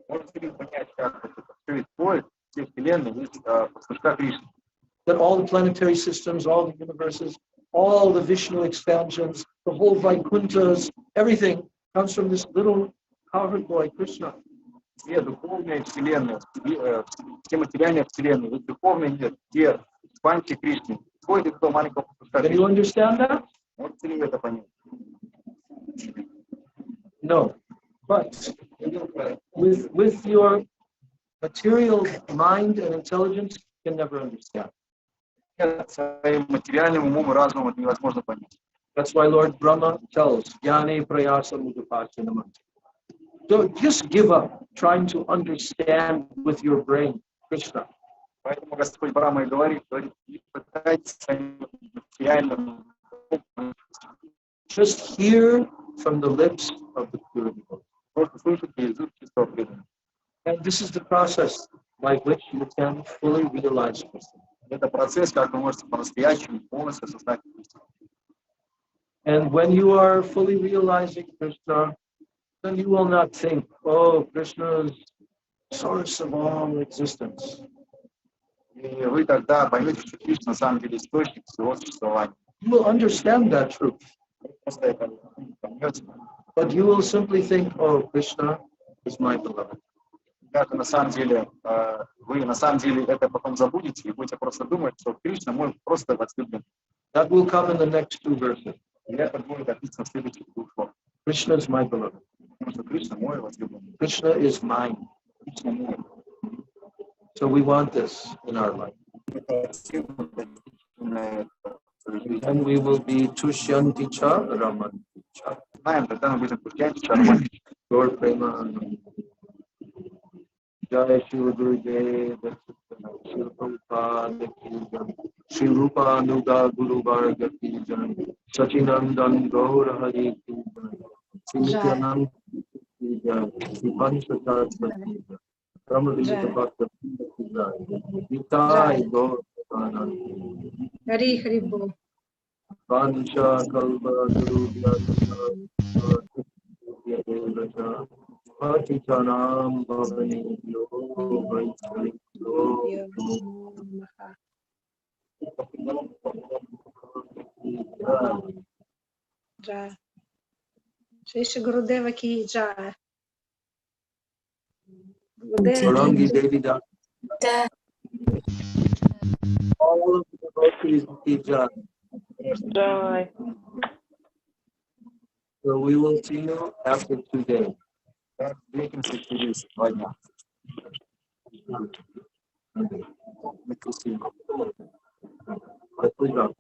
Может ли понять, как это все исходит, все вселенные есть послушка Кришны. That all the planetary systems, all the universes, all the Vishnu expansions, the whole Vaikunthas, everything comes from this little cowherd boy, Krishna. Все духовные вселенные, все материальные вселенные, весь духовный мир, все спанчи Кришны, исходит из этого маленького послушка Can you Кришны. understand that? Можете ли вы это понять? No. But with your material mind and intelligence, you can never understand. Своим материальным умом и разумом это невозможно понять. That's why Lord Brahma tells, Jnane prayasa mudupachanama. Don't just give up trying to understand with your brain Krishna. Поэтому Господь Брахма и говорит, не пытайтесь своим материальным умом. Just hear from the lips of the pure devotee. Просто слушайте из уст чистого преданного. And this is the process by which you can fully realize Krishna. Это процесс, как вы можете по-настоящему полностью осознать Кришну. And when you are fully realizing Krishna, then you will not think, oh, Krishna is source of all existence. И вы тогда поймете, что Кришна на самом деле источник всего существования. You will understand that truth. Вы просто это поймете. But you will simply think, oh, Krishna is my beloved. Как на самом деле, вы на самом деле это потом забудете и будете просто думать, что Кришна мой просто возлюбленный. That will come in the next two verses. И это будет описано в следующих двух словах. Krishna is my beloved. Потому что Кришна мой возлюбленный. Krishna is mine. Кришна мой. So we want this in our life. And we will be Tushyanti cha Ramanti cha. Знаем, тогда мы будем путять чармать. Lord Prema. Jai Shri Gurudev, Shri Prabhupada ki jai, Shri Rupa Nuga Guru Varga ki jai, Sachinandan Gaura Hari ki jai, Shri Nityananda ki jai, Shri Panchatattva ki jai, Brahmadeva Bhakta ki jai, Nitai Gaura Anand. Хари Харибол. Vansha Kalpa Guru Vyasa Patitanam Bhavanebhyo Vaishnavibhyo Джай. Шри Гурудева ки джай. Sarangi Devi Da. All of the devotees ki jai. Jai. So we will see you after 2 days. Встретимся через 2 дня. Let's go.